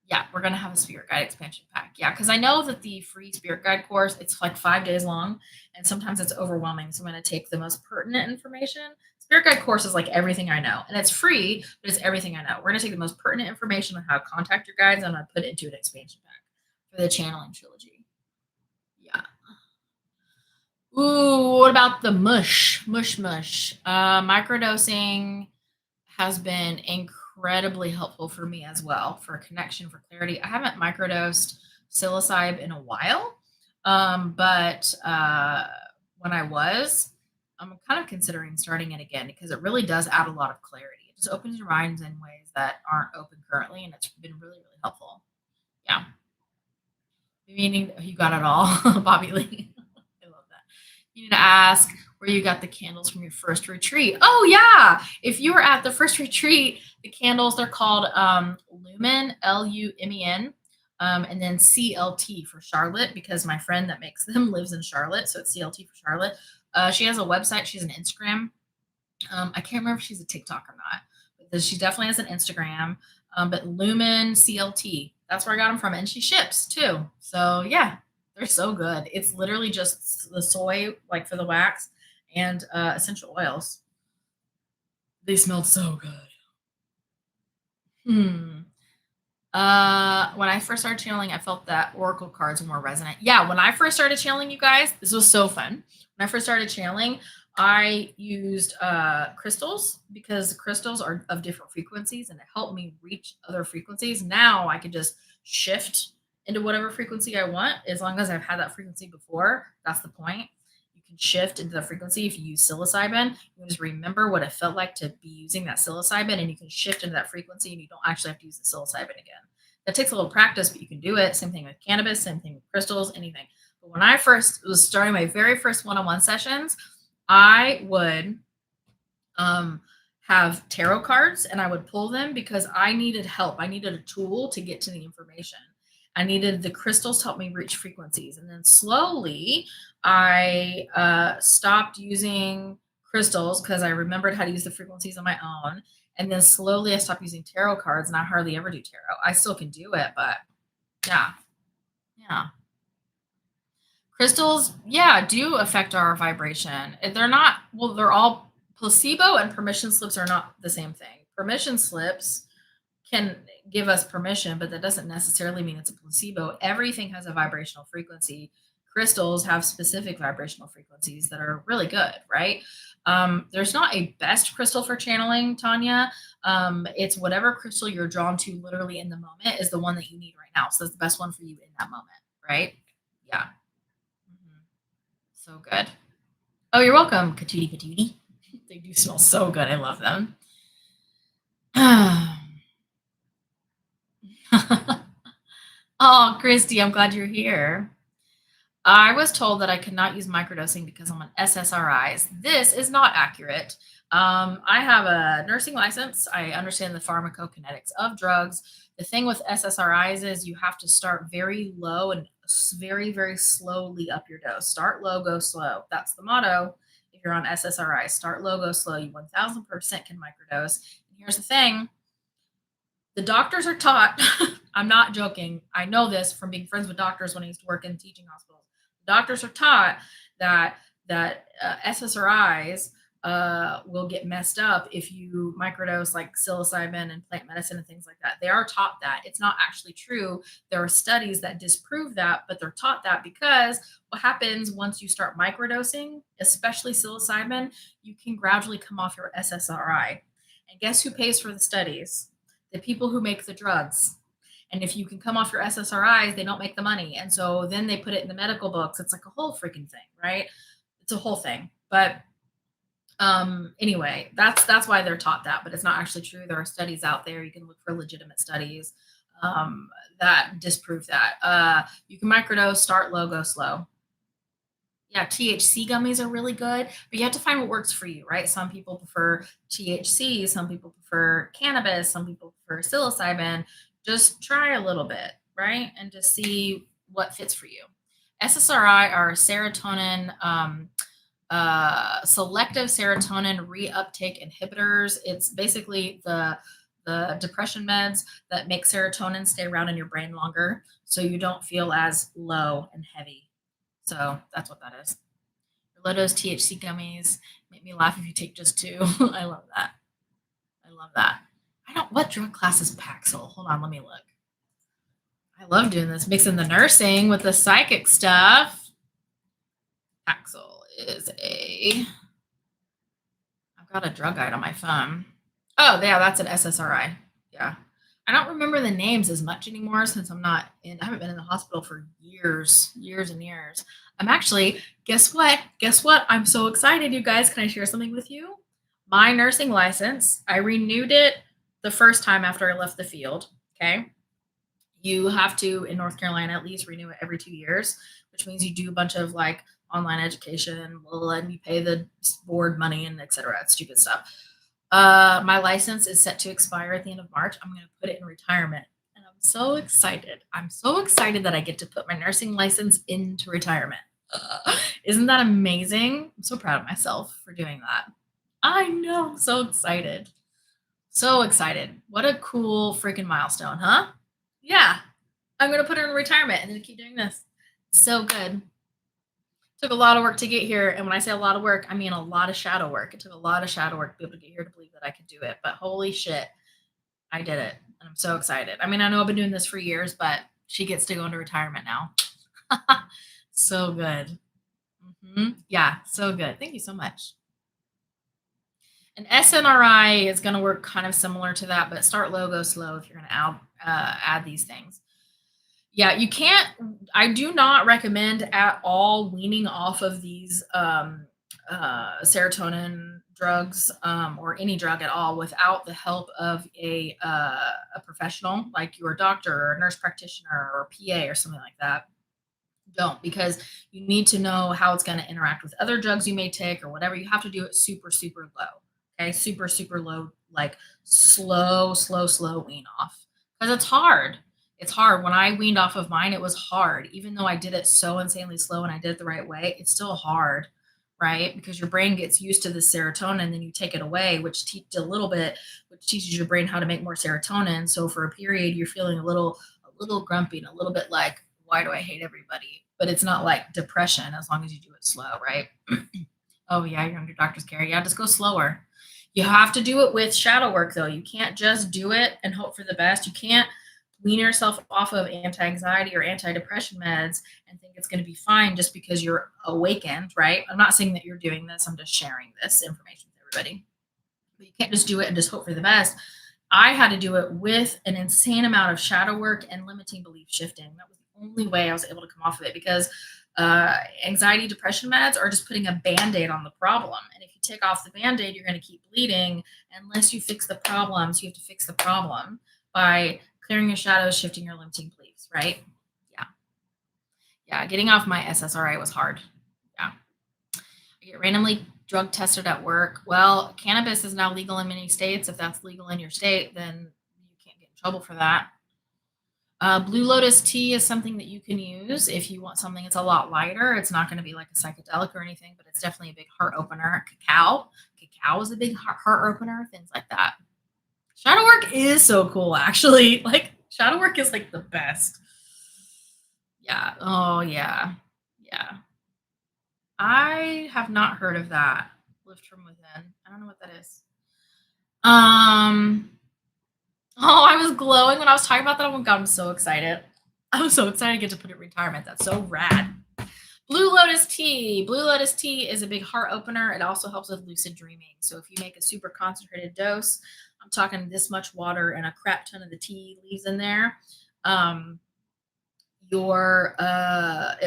Yeah, we're gonna have a spirit guide expansion pack. Yeah, because I know that the free spirit guide course, it's like 5 days long, and sometimes it's overwhelming. So I'm gonna take the most pertinent information. Spirit guide course is like everything I know, and it's free, but it's everything I know. We're gonna take the most pertinent information on how to contact your guides, and I'm gonna put it into an expansion pack for the channeling trilogy. Yeah. Ooh, what about the mush? Mush mush. Microdosing has been incredibly helpful for me as well for connection, for clarity. I haven't microdosed psilocybe in a while, but when I was, I'm kind of considering starting it again because it really does add a lot of clarity. It just opens your minds in ways that aren't open currently, and it's been really, really helpful. Yeah. Meaning you got it all, Bobby Lee. I love that. You need to ask where you got the candles from your first retreat. Oh yeah, if you were at the first retreat, the candles they're called Lumen, Lumen, and then CLT for Charlotte because my friend that makes them lives in Charlotte, so it's CLT for Charlotte. She has a website. She's an Instagram. I can't remember if she's a TikTok or not, but she definitely has an Instagram. But Lumen CLT, that's where I got them from, and she ships too. So yeah, they're so good. It's literally just the soy, like for the wax, and essential oils. They smelled so good. Hmm. When I first started channeling, I felt that oracle cards were more resonant. Yeah, when I first started channeling, you guys, this was so fun. When I first started channeling, I used crystals because crystals are of different frequencies and it helped me reach other frequencies. Now I can just shift into whatever frequency I want as long as I've had that frequency before. That's the point. You can shift into the frequency if you use psilocybin. You just remember what it felt like to be using that psilocybin, and you can shift into that frequency, and you don't actually have to use the psilocybin again. That takes a little practice, but you can do it. Same thing with cannabis, same thing with crystals, anything. But when I first was starting my very first one-on-one sessions, I would um, have tarot cards and I would pull them because I needed help. I needed a tool to get to the information. I needed the crystals to help me reach frequencies. And then slowly I stopped using crystals because I remembered how to use the frequencies on my own. And then slowly I stopped using tarot cards and I hardly ever do tarot. I still can do it, but yeah, yeah. Crystals, yeah, do affect our vibration. They're not, well, they're all placebo and permission slips are not the same thing. Permission slips can give us permission, but that doesn't necessarily mean it's a placebo. Everything has a vibrational frequency. Crystals have specific vibrational frequencies that are really good, right? There's not a best crystal for channeling, Tanya. It's whatever crystal you're drawn to literally in the moment is the one that you need right now. So that's the best one for you in that moment, right? Yeah. Mhm. So good. Oh, you're welcome, Katootie Patootie. They do smell so good. I love them. Oh, Christy, I'm glad you're here. I was told that I could not use microdosing because I'm on SSRIs. This is not accurate. I have a nursing license. I understand the pharmacokinetics of drugs. The thing with SSRIs is you have to start very low and very, very slowly up your dose. Start low, go slow. That's the motto. If you're on SSRIs, start low, go slow. You 1000% can microdose. And here's the thing, the doctors are taught, I'm not joking. I know this from being friends with doctors when I used to work in teaching hospitals. Doctors are taught that SSRIs will get messed up if you microdose like psilocybin and plant medicine and things like that. They are taught that. It's not actually true. There are studies that disprove that, but they're taught that because what happens once you start microdosing, especially psilocybin, you can gradually come off your SSRI. And guess who pays for the studies? The people who make the drugs. And if you can come off your SSRIs, they don't make the money. And so then they put it in the medical books. It's like a whole freaking thing, right? It's a whole thing. But anyway, that's why they're taught that, but it's not actually true. There are studies out there. You can look for legitimate studies that disprove that. You can microdose, start low, go slow. Yeah, THC gummies are really good, but you have to find what works for you, right? Some people prefer THC, some people prefer cannabis, some people prefer psilocybin. Just try a little bit, right? And just see what fits for you. SSRI are serotonin selective serotonin reuptake inhibitors. It's basically the depression meds that make serotonin stay around in your brain longer, so you don't feel as low and heavy. So that's what that is. Low dose THC gummies make me laugh if you take just two. I love that. I love that. What drug class is Paxil? Hold on, let me look. I love doing this, mixing the nursing with the psychic stuff. Paxil is I've got a drug guide on my phone. Oh, yeah, that's an SSRI. Yeah. I don't remember the names as much anymore since I haven't been in the hospital for years and years. I'm actually, guess what? I'm so excited, you guys. Can I share something with you? My nursing license, I renewed it the first time after I left the field. Okay. You have to, in North Carolina, at least renew it every 2 years, which means you do a bunch of like online education and you pay the board money and et cetera. It's stupid stuff. My license is set to expire at the end of March. I'm going to put it in retirement. And I'm so excited. I'm so excited that I get to put my nursing license into retirement. Isn't that amazing? I'm so proud of myself for doing that. I know. I'm so excited. So excited. What a cool freaking milestone, huh? Yeah. I'm going to put her in retirement and then keep doing this. So good. Took a lot of work to get here. And when I say a lot of work, I mean a lot of shadow work. It took a lot of shadow work to be able to get here to believe that I could do it. But holy shit, I did it. And I'm so excited. I mean, I know I've been doing this for years, but she gets to go into retirement now. So good. Yeah, so good. Thank you so much. An SNRI is going to work kind of similar to that, but start low, go slow if you're going to add these things. Yeah, you can't. I do not recommend at all weaning off of these serotonin drugs or any drug at all without the help of a professional like your doctor or nurse practitioner or PA or something like that. Don't, because you need to know how it's going to interact with other drugs you may take or whatever. You have to do it super, super low. Okay, super, super low, like slow wean off because it's hard. It's hard. When I weaned off of mine, it was hard. Even though I did it so insanely slow and I did it the right way, it's still hard, right? Because your brain gets used to the serotonin, and then you take it away, which teaches your brain how to make more serotonin. So for a period, you're feeling a little grumpy and a little bit like, why do I hate everybody? But it's not like depression as long as you do it slow, right? Oh yeah, you're under doctor's care. Yeah, just go slower. You have to do it with shadow work though. You can't just do it and hope for the best. You can't wean yourself off of anti-anxiety or antidepressant meds and think it's going to be fine just because you're awakened, right? I'm not saying that you're doing this. I'm just sharing this information with everybody. But you can't just do it and just hope for the best. I had to do it with an insane amount of shadow work and limiting belief shifting. That was the only way I was able to come off of it because anxiety, depression meds are just putting a Band-Aid on the problem. And if you take off the Band-Aid, you're going to keep bleeding unless you fix the problem. So you have to fix the problem by clearing your shadows, shifting your limiting beliefs, right? Yeah. Yeah. Getting off my SSRI was hard. Yeah. I get randomly drug tested at work. Well, cannabis is now legal in many states. If that's legal in your state, then you can't get in trouble for that. Blue Lotus tea is something that you can use if you want something that's a lot lighter. It's not going to be like a psychedelic or anything, but it's definitely a big heart opener. Cacao is a big heart opener, things like that. Shadow work is so cool, actually. Like, shadow work is like the best. Yeah. Oh, yeah. Yeah. I have not heard of that. Lift from within. I don't know what that is. Oh, I was glowing when I was talking about that. Oh my god, I'm so excited. I'm so excited to get to put it in retirement. That's so rad. Blue Lotus tea. Blue Lotus tea is a big heart opener. It also helps with lucid dreaming. So if you make a super concentrated dose, I'm talking this much water and a crap ton of the tea leaves in there. It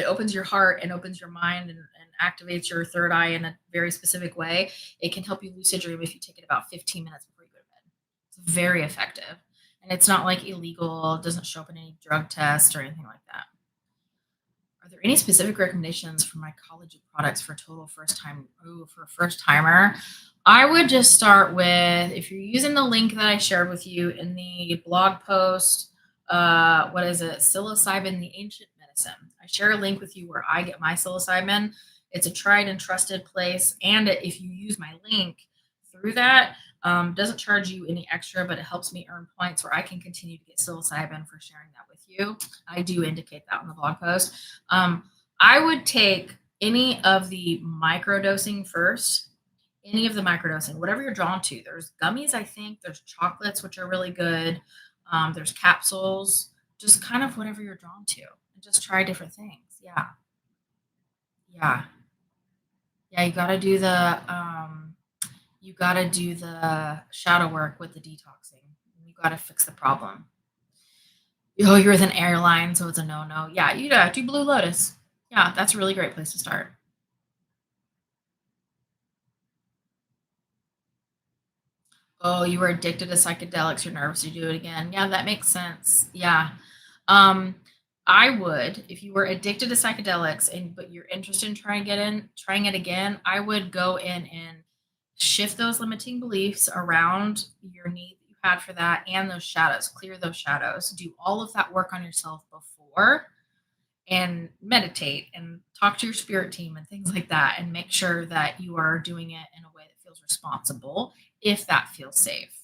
opens your heart and opens your mind and activates your third eye in a very specific way. It can help you lucid dream if you take it about 15 minutes before you go to bed. It's very effective. And it's not like illegal. It doesn't show up in any drug tests or anything like that. Are there any specific recommendations for mycology products for total first time? Ooh, for a first timer, I would just start with, if you're using the link that I shared with you in the blog post, what is it? Psilocybin, the ancient medicine. I share a link with you where I get my psilocybin. It's a tried and trusted place. And if you use my link through that, doesn't charge you any extra, but it helps me earn points where I can continue to get psilocybin for sharing that with you. I do indicate that on the blog post. I would take any of the microdosing first, any of the microdosing, whatever you're drawn to. There's gummies, I think. There's chocolates, which are really good. There's capsules, just kind of whatever you're drawn to. And just try different things. Yeah. Yeah. Yeah. You gotta do the shadow work with the detoxing. You gotta fix the problem. Oh, you're with an airline, so it's a no-no. Yeah, you gotta do Blue Lotus. Yeah, that's a really great place to start. Oh, you were addicted to psychedelics, you're nervous to do it again. Yeah, that makes sense. Yeah. Um, I would, if you were addicted to psychedelics and but you're interested in trying it again, I would go in and shift those limiting beliefs around your need that you had for that and those shadows, clear those shadows. Do all of that work on yourself before and meditate and talk to your spirit team and things like that and make sure that you are doing it in a way that feels responsible if that feels safe.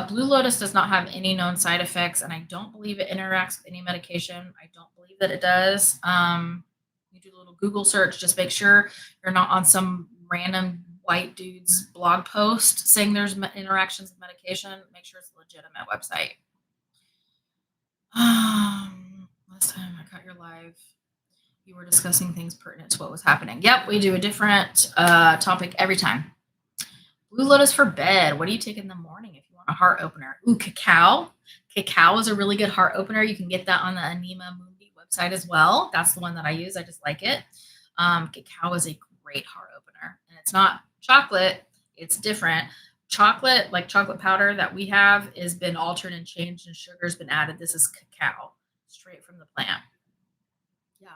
Blue Lotus does not have any known side effects, and I don't believe it interacts with any medication. I don't believe that it does. You do a little Google search, just make sure you're not on some random white dude's blog post saying there's interactions with medication. Make sure it's a legitimate website. Last time I caught your live, you were discussing things pertinent to what was happening. Yep, we do a different topic every time. Blue Lotus for bed. What do you take in the morning if you want a heart opener? Ooh, cacao. Cacao is a really good heart opener. You can get that on the Anima Mundi website as well. That's the one that I use. I just like it. Cacao is a great heart opener. And it's not chocolate. It's different. Chocolate, like chocolate powder that we have, has been altered and changed and sugar's been added. This is cacao, straight from the plant. Yeah.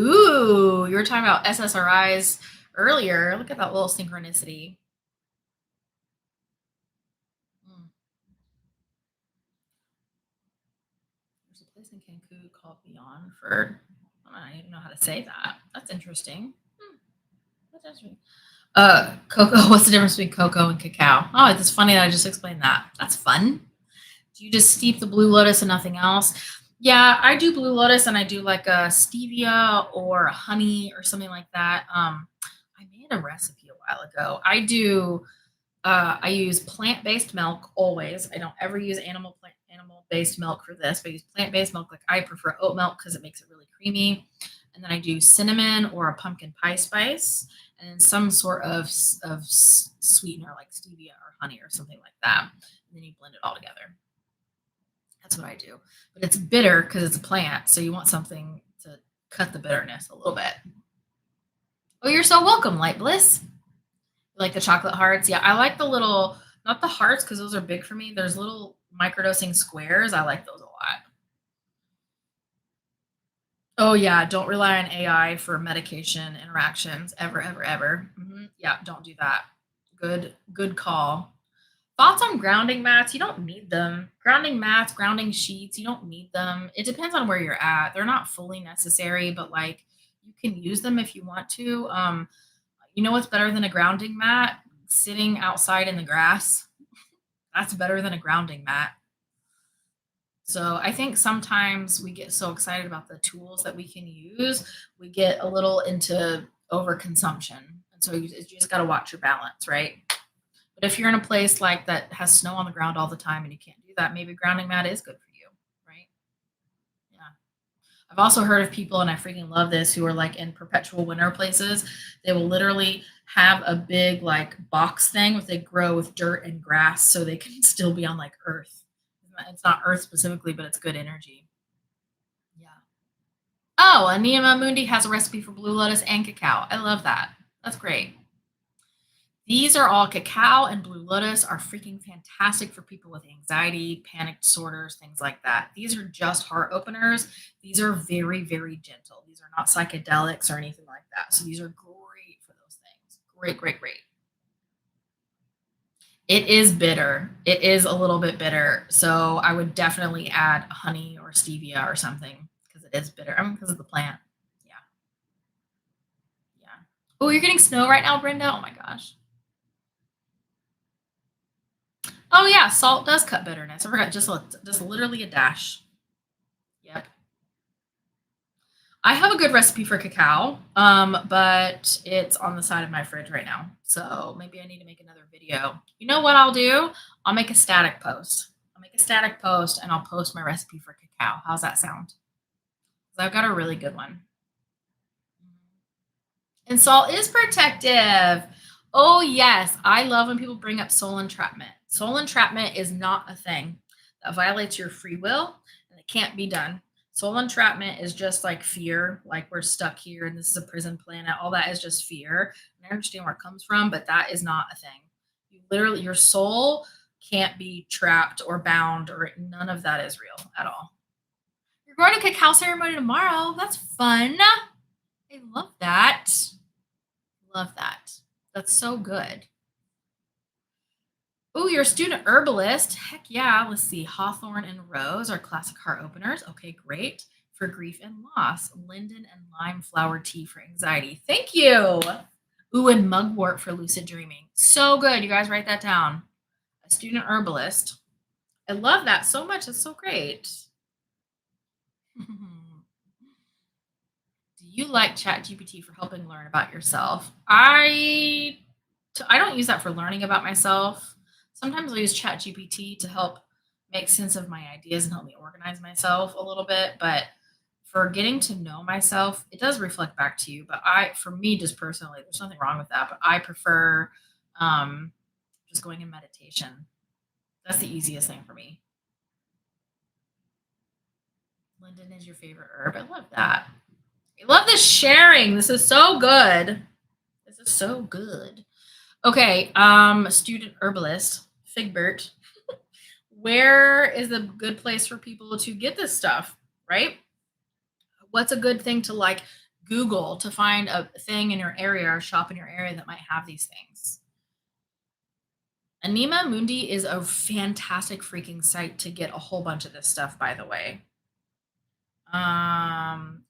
Ooh, you were talking about SSRIs earlier. Look at that little synchronicity. Mm. There's a place in Cancun called Beyond for. I don't even know how to say that. That's interesting. That's interesting. Cocoa. What's the difference between cocoa and cacao? Oh, it's funny that I just explained that. That's fun. Do you just steep the Blue Lotus and nothing else? Yeah, I do Blue Lotus and I do like a stevia or a honey or something like that. I made a recipe a while ago. I use plant-based milk always. I don't ever use animal-based milk for this, but I use plant-based milk. Like I prefer oat milk because it makes it really creamy. And then I do cinnamon or a pumpkin pie spice, and then some sort of sweetener like stevia or honey or something like that. And then you blend it all together. That's what I do. But it's bitter because it's a plant, so you want something to cut the bitterness a little bit. Oh, you're so welcome, Light Bliss. Like the chocolate hearts. Yeah, I like the little, not the hearts because those are big for me. There's little microdosing squares. I like those a lot. Oh yeah, don't rely on AI for medication interactions ever, ever, ever. Yeah, don't do that. Good call. Thoughts on grounding mats? You don't need them. Grounding mats, grounding sheets, you don't need them. It depends on where you're at. They're not fully necessary, but like you can use them if you want to. You know what's better than a grounding mat? Sitting outside in the grass. That's better than a grounding mat. So I think sometimes we get so excited about the tools that we can use, we get a little into overconsumption. And so you just got to watch your balance, right? But if you're in a place like that has snow on the ground all the time and you can't do that, maybe grounding mat is good for you, right? Yeah. I've also heard of people, and I freaking love this, who are like in perpetual winter places. They will literally have a big like box thing where they grow with dirt and grass so they can still be on like earth. It's not earth specifically, but it's good energy. Yeah. Oh, Anima Mundi has a recipe for blue lotus and cacao. I love that. That's great. These are all cacao and blue lotus are freaking fantastic for people with anxiety, panic disorders, things like that. These are just heart openers. These are very, very gentle. These are not psychedelics or anything like that. So these are great for those things. Great, great, great. It is bitter. It is a little bit bitter. So I would definitely add honey or stevia or something because it is bitter. I mean, because of the plant. Yeah. Oh, you're getting snow right now, Brenda? Oh my gosh. Oh yeah, salt does cut bitterness. I forgot, just literally a dash. Yep. I have a good recipe for cacao, but it's on the side of my fridge right now. So maybe I need to make another video. You know what I'll do? I'll make a static post. I'll make a static post and I'll post my recipe for cacao. How's that sound? 'Cause I've got a really good one. And salt is protective. Oh, yes. I love when people bring up soul entrapment. Soul entrapment is not a thing that violates your free will and it can't be done. Soul entrapment is just like fear, like we're stuck here and this is a prison planet. All that is just fear. And I understand where it comes from, but that is not a thing. You literally, your soul can't be trapped or bound, or none of that is real at all. You're going to cacao ceremony tomorrow. That's fun. I love that. Love that. That's so good. Oh, you're a student herbalist. Heck yeah. Let's see. Hawthorn and rose are classic heart openers. Okay, great. For grief and loss. Linden and lime flower tea for anxiety. Thank you. Ooh, and mugwort for lucid dreaming. So good. You guys write that down. A student herbalist. I love that so much. That's so great. Do you like ChatGPT for helping learn about yourself? I don't use that for learning about myself. Sometimes I use ChatGPT to help make sense of my ideas and help me organize myself a little bit. But for getting to know myself, it does reflect back to you. But for me, just personally, there's nothing wrong with that. But I prefer um, just going in meditation. That's the easiest thing for me. Linden is your favorite herb. I love that. I love this sharing. This is so good. This is so good. Okay, student herbalist, Figbert. Where is a good place for people to get this stuff, right? What's a good thing to like Google to find a thing in your area or shop in your area that might have these things? Anima Mundi is a fantastic freaking site to get a whole bunch of this stuff, by the way.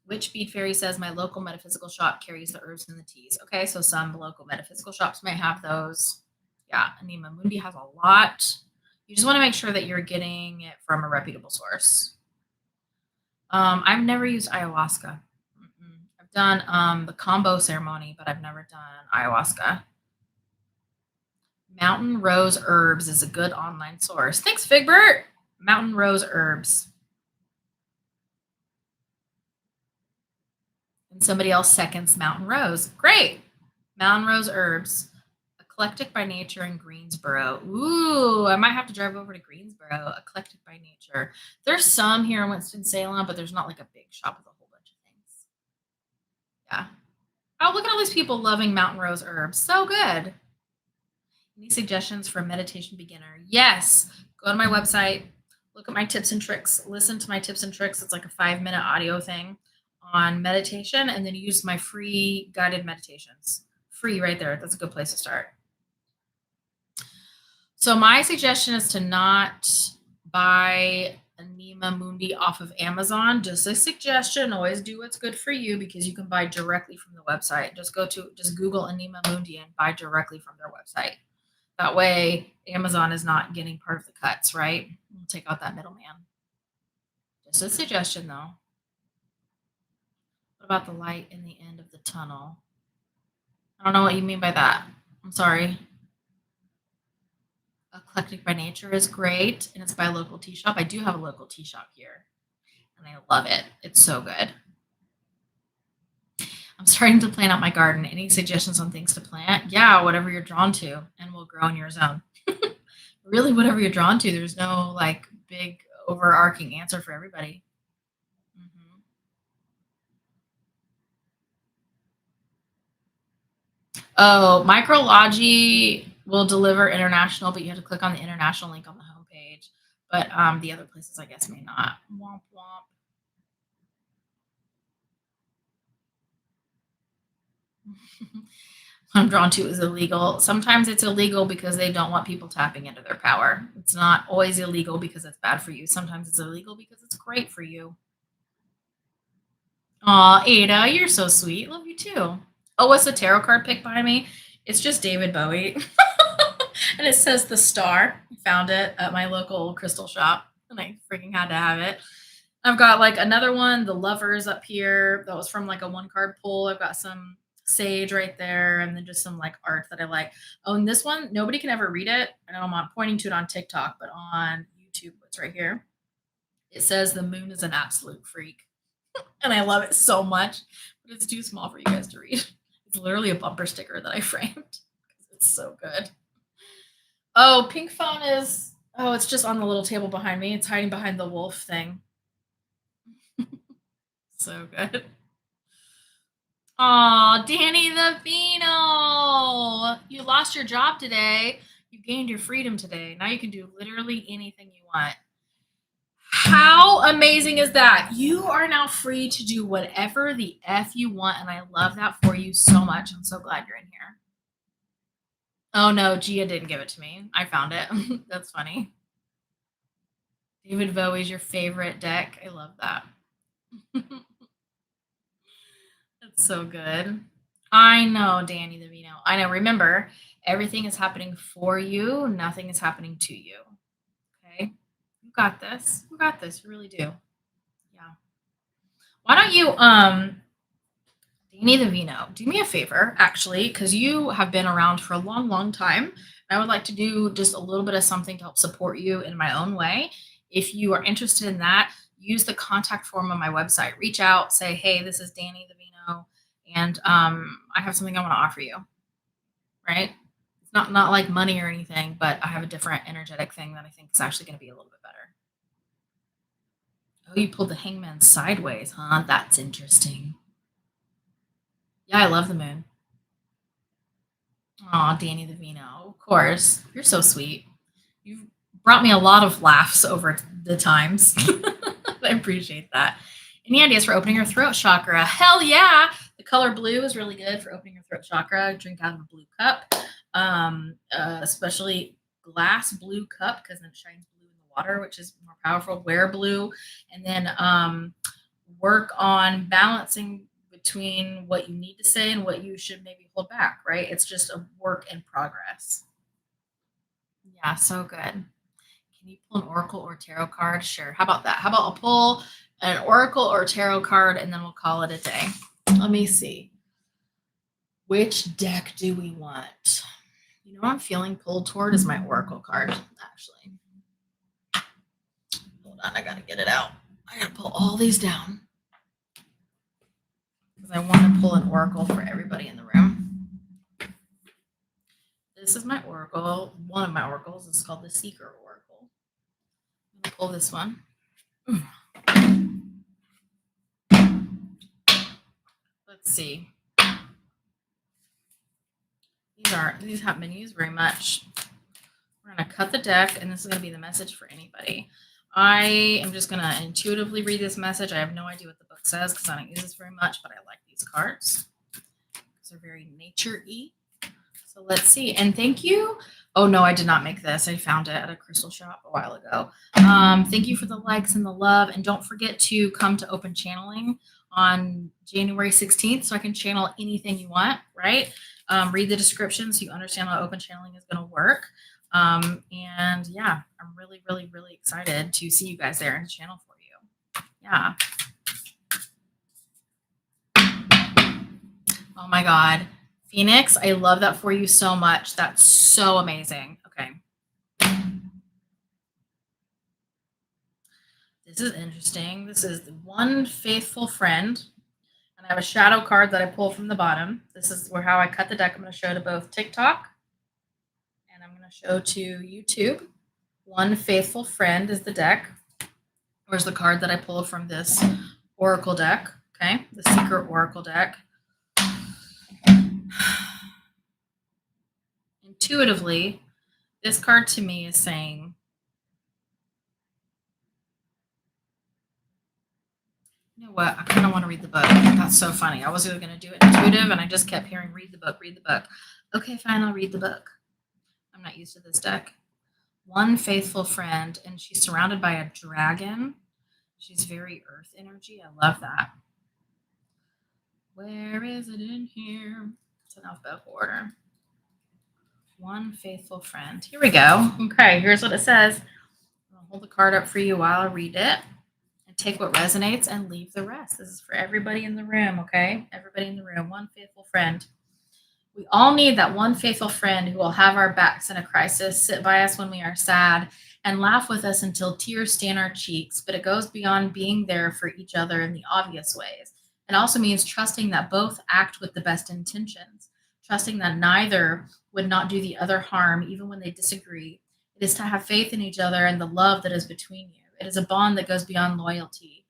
Witch Bead Fairy says my local metaphysical shop carries the herbs and the teas. Okay, so some local metaphysical shops may have those. Yeah, Anima Mundi has a lot. You just want to make sure that you're getting it from a reputable source. I've never used ayahuasca. I've done the combo ceremony, but I've never done ayahuasca. Mountain Rose Herbs is a good online source. Thanks, Figbert. Mountain Rose Herbs. And somebody else seconds Mountain Rose. Great. Mountain Rose Herbs. Eclectic by Nature in Greensboro. Ooh, I might have to drive over to Greensboro. Eclectic by Nature. There's some here in Winston-Salem, but there's not like a big shop with a whole bunch of things. Yeah. Oh, look at all these people loving Mountain Rose Herbs. So good. Any suggestions for a meditation beginner? Yes. Go to my website, look at my tips and tricks, listen to my tips and tricks. It's like a 5-minute audio thing on meditation, and then use my free guided meditations. Free right there. That's a good place to start. So my suggestion is to not buy Anima Mundi off of Amazon. Just a suggestion. Always do what's good for you because you can buy directly from the website. Just Google Anima Mundi and buy directly from their website. That way, Amazon is not getting part of the cuts, right? We'll take out that middleman. Just a suggestion, though. What about the light in the end of the tunnel? I don't know what you mean by that. I'm sorry. Eclectic by Nature is great, and it's by a local tea shop. I do have a local tea shop here, and I love it. It's so good. I'm starting to plan out my garden. Any suggestions on things to plant? Yeah, whatever you're drawn to, and will grow in your zone. Really, whatever you're drawn to. There's no like big overarching answer for everybody. Mm-hmm. Oh, Micrology will deliver international, but you have to click on the international link on the homepage. But the other places, I guess, may not. Womp womp. I'm drawn to is illegal. Sometimes it's illegal because they don't want people tapping into their power. It's not always illegal because it's bad for you. Sometimes it's illegal because it's great for you. Aw, Ada, you're so sweet. Love you too. Oh, what's the tarot card pick behind me? It's just David Bowie. And it says the star. I found it at my local crystal shop and I freaking had to have it. I've got like another one, the lovers up here. That was from like a one card pull. I've got some sage right there and then just some like art that I like. Oh, and this one, nobody can ever read it. I know I'm not pointing to it on TikTok, but on YouTube, it's right here. It says the moon is an absolute freak. And I love it so much, but it's too small for you guys to read. It's literally a bumper sticker that I framed. It's so good. Oh, pink phone is. Oh, it's just on the little table behind me. It's hiding behind the wolf thing. So good. Aw, Danny the Vino. You lost your job today. You gained your freedom today. Now you can do literally anything you want. How amazing is that? You are now free to do whatever the F you want, and I love that for you so much. I'm so glad you're in here. Oh no, Gia didn't give it to me. I found it. That's funny. David Bowie's your favorite deck. I love that. That's so good. I know, Danny the Vino. I know. Remember, everything is happening for you. Nothing is happening to you. Okay. You got this. You got this. You really do. Yeah. Why don't you Danny the Vino, do me a favor, actually, because you have been around for a long, long time. I would like to do just a little bit of something to help support you in my own way. If you are interested in that, use the contact form on my website. Reach out, say, hey, this is Danny the Vino, and I have something I want to offer you, right? It's not like money or anything, but I have a different energetic thing that I think is actually going to be a little bit better. Oh, you pulled the hangman sideways, huh? That's interesting. Yeah, I love the moon. Aw, Danny the Vino. Of course. You're so sweet. You've brought me a lot of laughs over the times. I appreciate that. Any ideas for opening your throat chakra? Hell yeah. The color blue is really good for opening your throat chakra. Drink out of a blue cup, especially glass blue cup because then it shines blue in the water, which is more powerful. Wear blue. And then work on balancing between what you need to say and what you should maybe hold back, right? It's just a work in progress. Yeah, so good. Can you pull an oracle or tarot card? Sure. How about that? How about I'll pull an oracle or tarot card and then we'll call it a day. Let me see. Which deck do we want? You know what I'm feeling pulled toward is my oracle card, actually. Hold on, I gotta get it out. I gotta pull all these down because I want to pull an oracle for everybody in the room. This is my oracle. One of my oracles is called the Seeker Oracle. I'm gonna pull this one. Let's see. These haven't been used very much. We're gonna cut the deck, and this is gonna be the message for anybody. I am just gonna intuitively read this message. I have no idea what the book says because I don't use this very much, but I like these cards because they're very nature-y. So let's see. And thank you. Oh no, I did not make this. I found it at a crystal shop a while ago. Thank you for the likes and the love. And don't forget to come to open channeling on January 16th so I can channel anything you want, right? Read the description so you understand how open channeling is going to work. And yeah, I'm really, really, really excited to see you guys there and channel for you. Yeah. Oh my God. Phoenix, I love that for you so much. That's so amazing. Okay. This is interesting. This is one faithful friend. And I have a shadow card that I pull from the bottom. This is how I cut the deck. I'm going to show to both TikTok and I'm going to show to YouTube. One faithful friend is the deck. Where's the card that I pull from this oracle deck? Okay, the secret oracle deck. Intuitively, this card to me is saying, you know what? I kind of want to read the book. That's so funny. I was either going to do it intuitive and I just kept hearing read the book, read the book. Okay, fine, I'll read the book. I'm not used to this deck. One faithful friend, and she's surrounded by a dragon. She's very earth energy. I love that. Where is it in here? It's in alphabetical order. One faithful friend. Here we go. Okay, here's what it says. I'll hold the card up for you while I read it. And take what resonates and leave the rest. This is for everybody in the room, okay? Everybody in the room. One faithful friend. We all need that one faithful friend who will have our backs in a crisis, sit by us when we are sad, and laugh with us until tears stain our cheeks. But it goes beyond being there for each other in the obvious ways. It also means trusting that both act with the best intentions, trusting that neither would not do the other harm, even when they disagree. It is to have faith in each other and the love that is between you. It is a bond that goes beyond loyalty,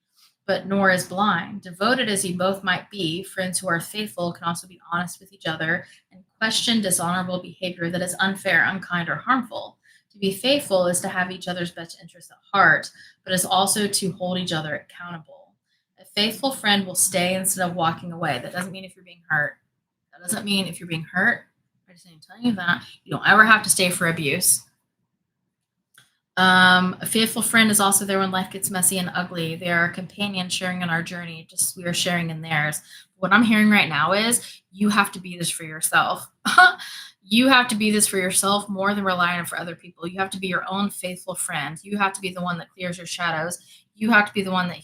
but nor is blind. Devoted as you both might be, friends who are faithful can also be honest with each other and question dishonorable behavior that is unfair, unkind, or harmful. To be faithful is to have each other's best interests at heart, but is also to hold each other accountable. A faithful friend will stay instead of walking away. That doesn't mean if you're being hurt. That doesn't mean if you're being hurt. I just need to tell you that you don't ever have to stay for abuse. A faithful friend is also there when life gets messy and ugly. They are a companion sharing in our journey, just we are sharing in theirs. What I'm hearing right now is you have to be this for yourself. You have to be this for yourself more than relying on for other people. You have to be your own faithful friend. You have to be the one that clears your shadows. You have to be the one that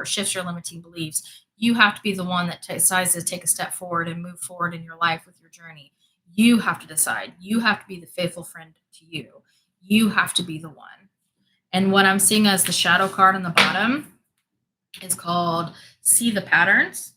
shifts your limiting beliefs. You have to be the one that decides to take a step forward and move forward in your life with your journey. You have to decide. You have to be the faithful friend to you. You have to be the one. And what I'm seeing as the shadow card on the bottom is called See the Patterns.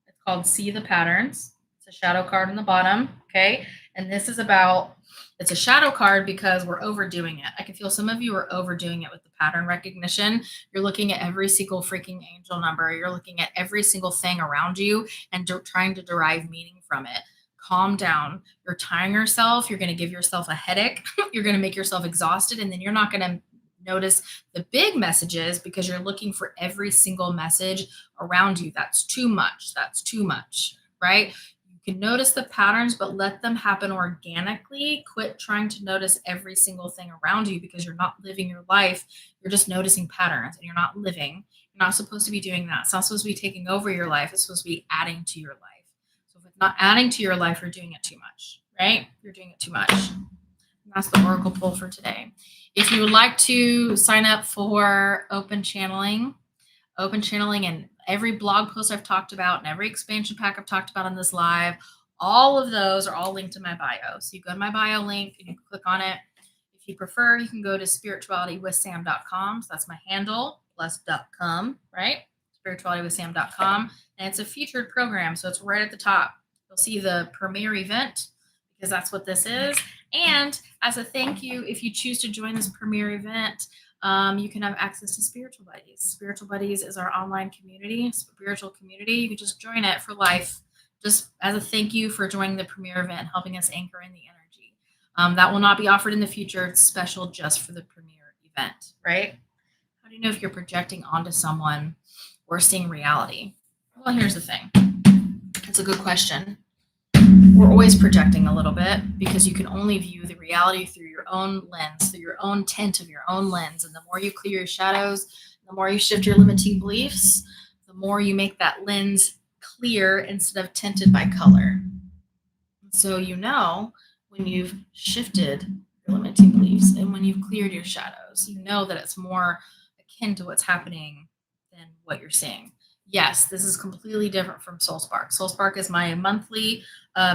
It's called See the Patterns. It's a shadow card on the bottom. Okay. And this is about, it's a shadow card because we're overdoing it. I can feel some of you are overdoing it with the pattern recognition. You're looking at every single freaking angel number. You're looking at every single thing around you and trying to derive meaning from it. Calm down. You're tiring yourself. You're going to give yourself a headache. You're going to make yourself exhausted. And then you're not going to notice the big messages because you're looking for every single message around you. That's too much. That's too much, right? You can notice the patterns, but let them happen organically. Quit trying to notice every single thing around you because you're not living your life. You're just noticing patterns and you're not living. You're not supposed to be doing that. It's not supposed to be taking over your life. It's supposed to be adding to your life. So if it's not adding to your life, you're doing it too much, right? You're doing it too much. And that's the oracle pull for today. If you would like to sign up for open channeling and every blog post I've talked about and every expansion pack I've talked about on this live, all of those are all linked in my bio. So you go to my bio link and you click on it. If you prefer, you can go to spiritualitywithsam.com. So that's my handle plus .com, right? Spiritualitywithsam.com. And it's a featured program. So it's right at the top. You'll see the premier event because that's what this is. And as a thank you, if you choose to join this premier event, you can have access to Spiritual Buddies. Spiritual Buddies is our online community, spiritual community. You can just join it for life, just as a thank you for joining the premier event, helping us anchor in the energy. That will not be offered in the future. It's special just for the premier event, right? How do you know if you're projecting onto someone or seeing reality? Well, here's the thing. It's a good question. We're always projecting a little bit because you can only view the reality through your own lens, through your own tint of your own lens. And the more you clear your shadows, the more you shift your limiting beliefs, the more you make that lens clear instead of tinted by color. So you know when you've shifted your limiting beliefs and when you've cleared your shadows, you know that it's more akin to what's happening than what you're seeing. Yes, this is completely different from Soul Spark. Soul Spark is my monthly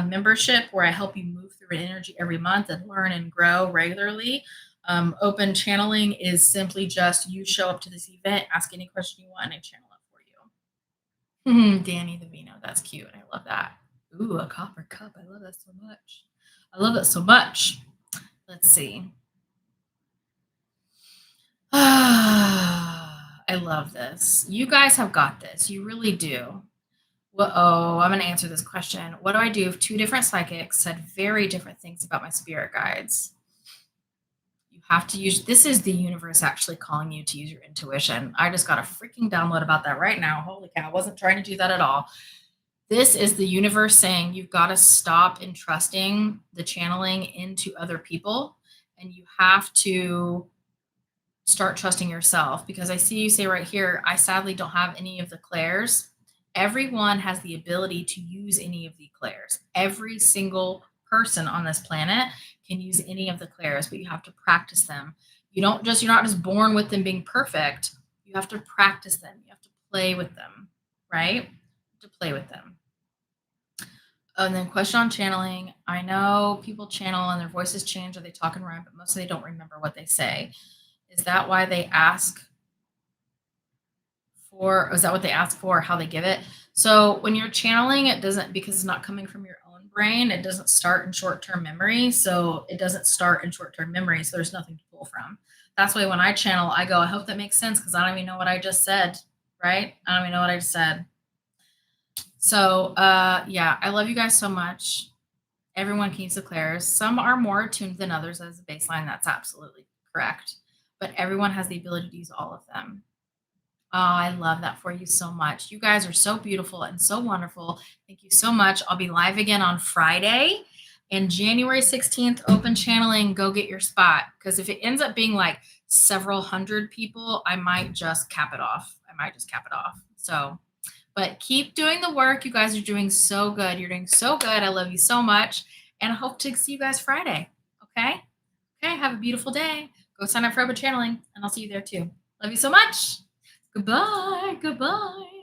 membership where I help you move through an energy every month and learn and grow regularly. Open channeling is simply just you show up to this event, ask any question you want, and I channel it for you. Danny the Vino, that's cute. I love that. Ooh, a copper cup. I love that so much. I love that so much. Let's see. I love this. You guys have got this. You really do. I'm going to answer this question. What do I do if two different psychics said very different things about my spirit guides? You have to use, this is the universe actually calling you to use your intuition. I just got a freaking download about that right now. Holy cow. I wasn't trying to do that at all. This is the universe saying you've got to stop entrusting the channeling into other people and you have to start trusting yourself, because I see you say right here, I sadly don't have any of the clairs everyone has the ability to use any of the clairs. Every single person on this planet can use any of the clairs, but you have to practice them. You're not just born with them being perfect. You have to practice them. You have to play with them, right? To play with them. And then question on channeling. I know people channel and their voices change or they talk and rhyme, but mostly they don't remember what they say. Is that why they ask for, is that what they ask for, how they give it? So when you're channeling, it doesn't, because it's not coming from your own brain, it doesn't start in short-term memory. So there's nothing to pull from. That's why when I channel, I go, I hope that makes sense because I don't even know what I just said, right? I don't even know what I just said. So yeah, I love you guys so much. Everyone can use the clairs. Some are more attuned than others as a baseline. That's absolutely correct. But everyone has the ability to use all of them. Oh, I love that for you so much. You guys are so beautiful and so wonderful. Thank you so much. I'll be live again on Friday and January 16th, open channeling. Go get your spot. Because if it ends up being like several hundred people, I might just cap it off. So, but keep doing the work. You guys are doing so good. You're doing so good. I love you so much. And I hope to see you guys Friday. Okay? Okay. Have a beautiful day. Go sign up for open channeling and I'll see you there too. Love you so much. Goodbye. Goodbye.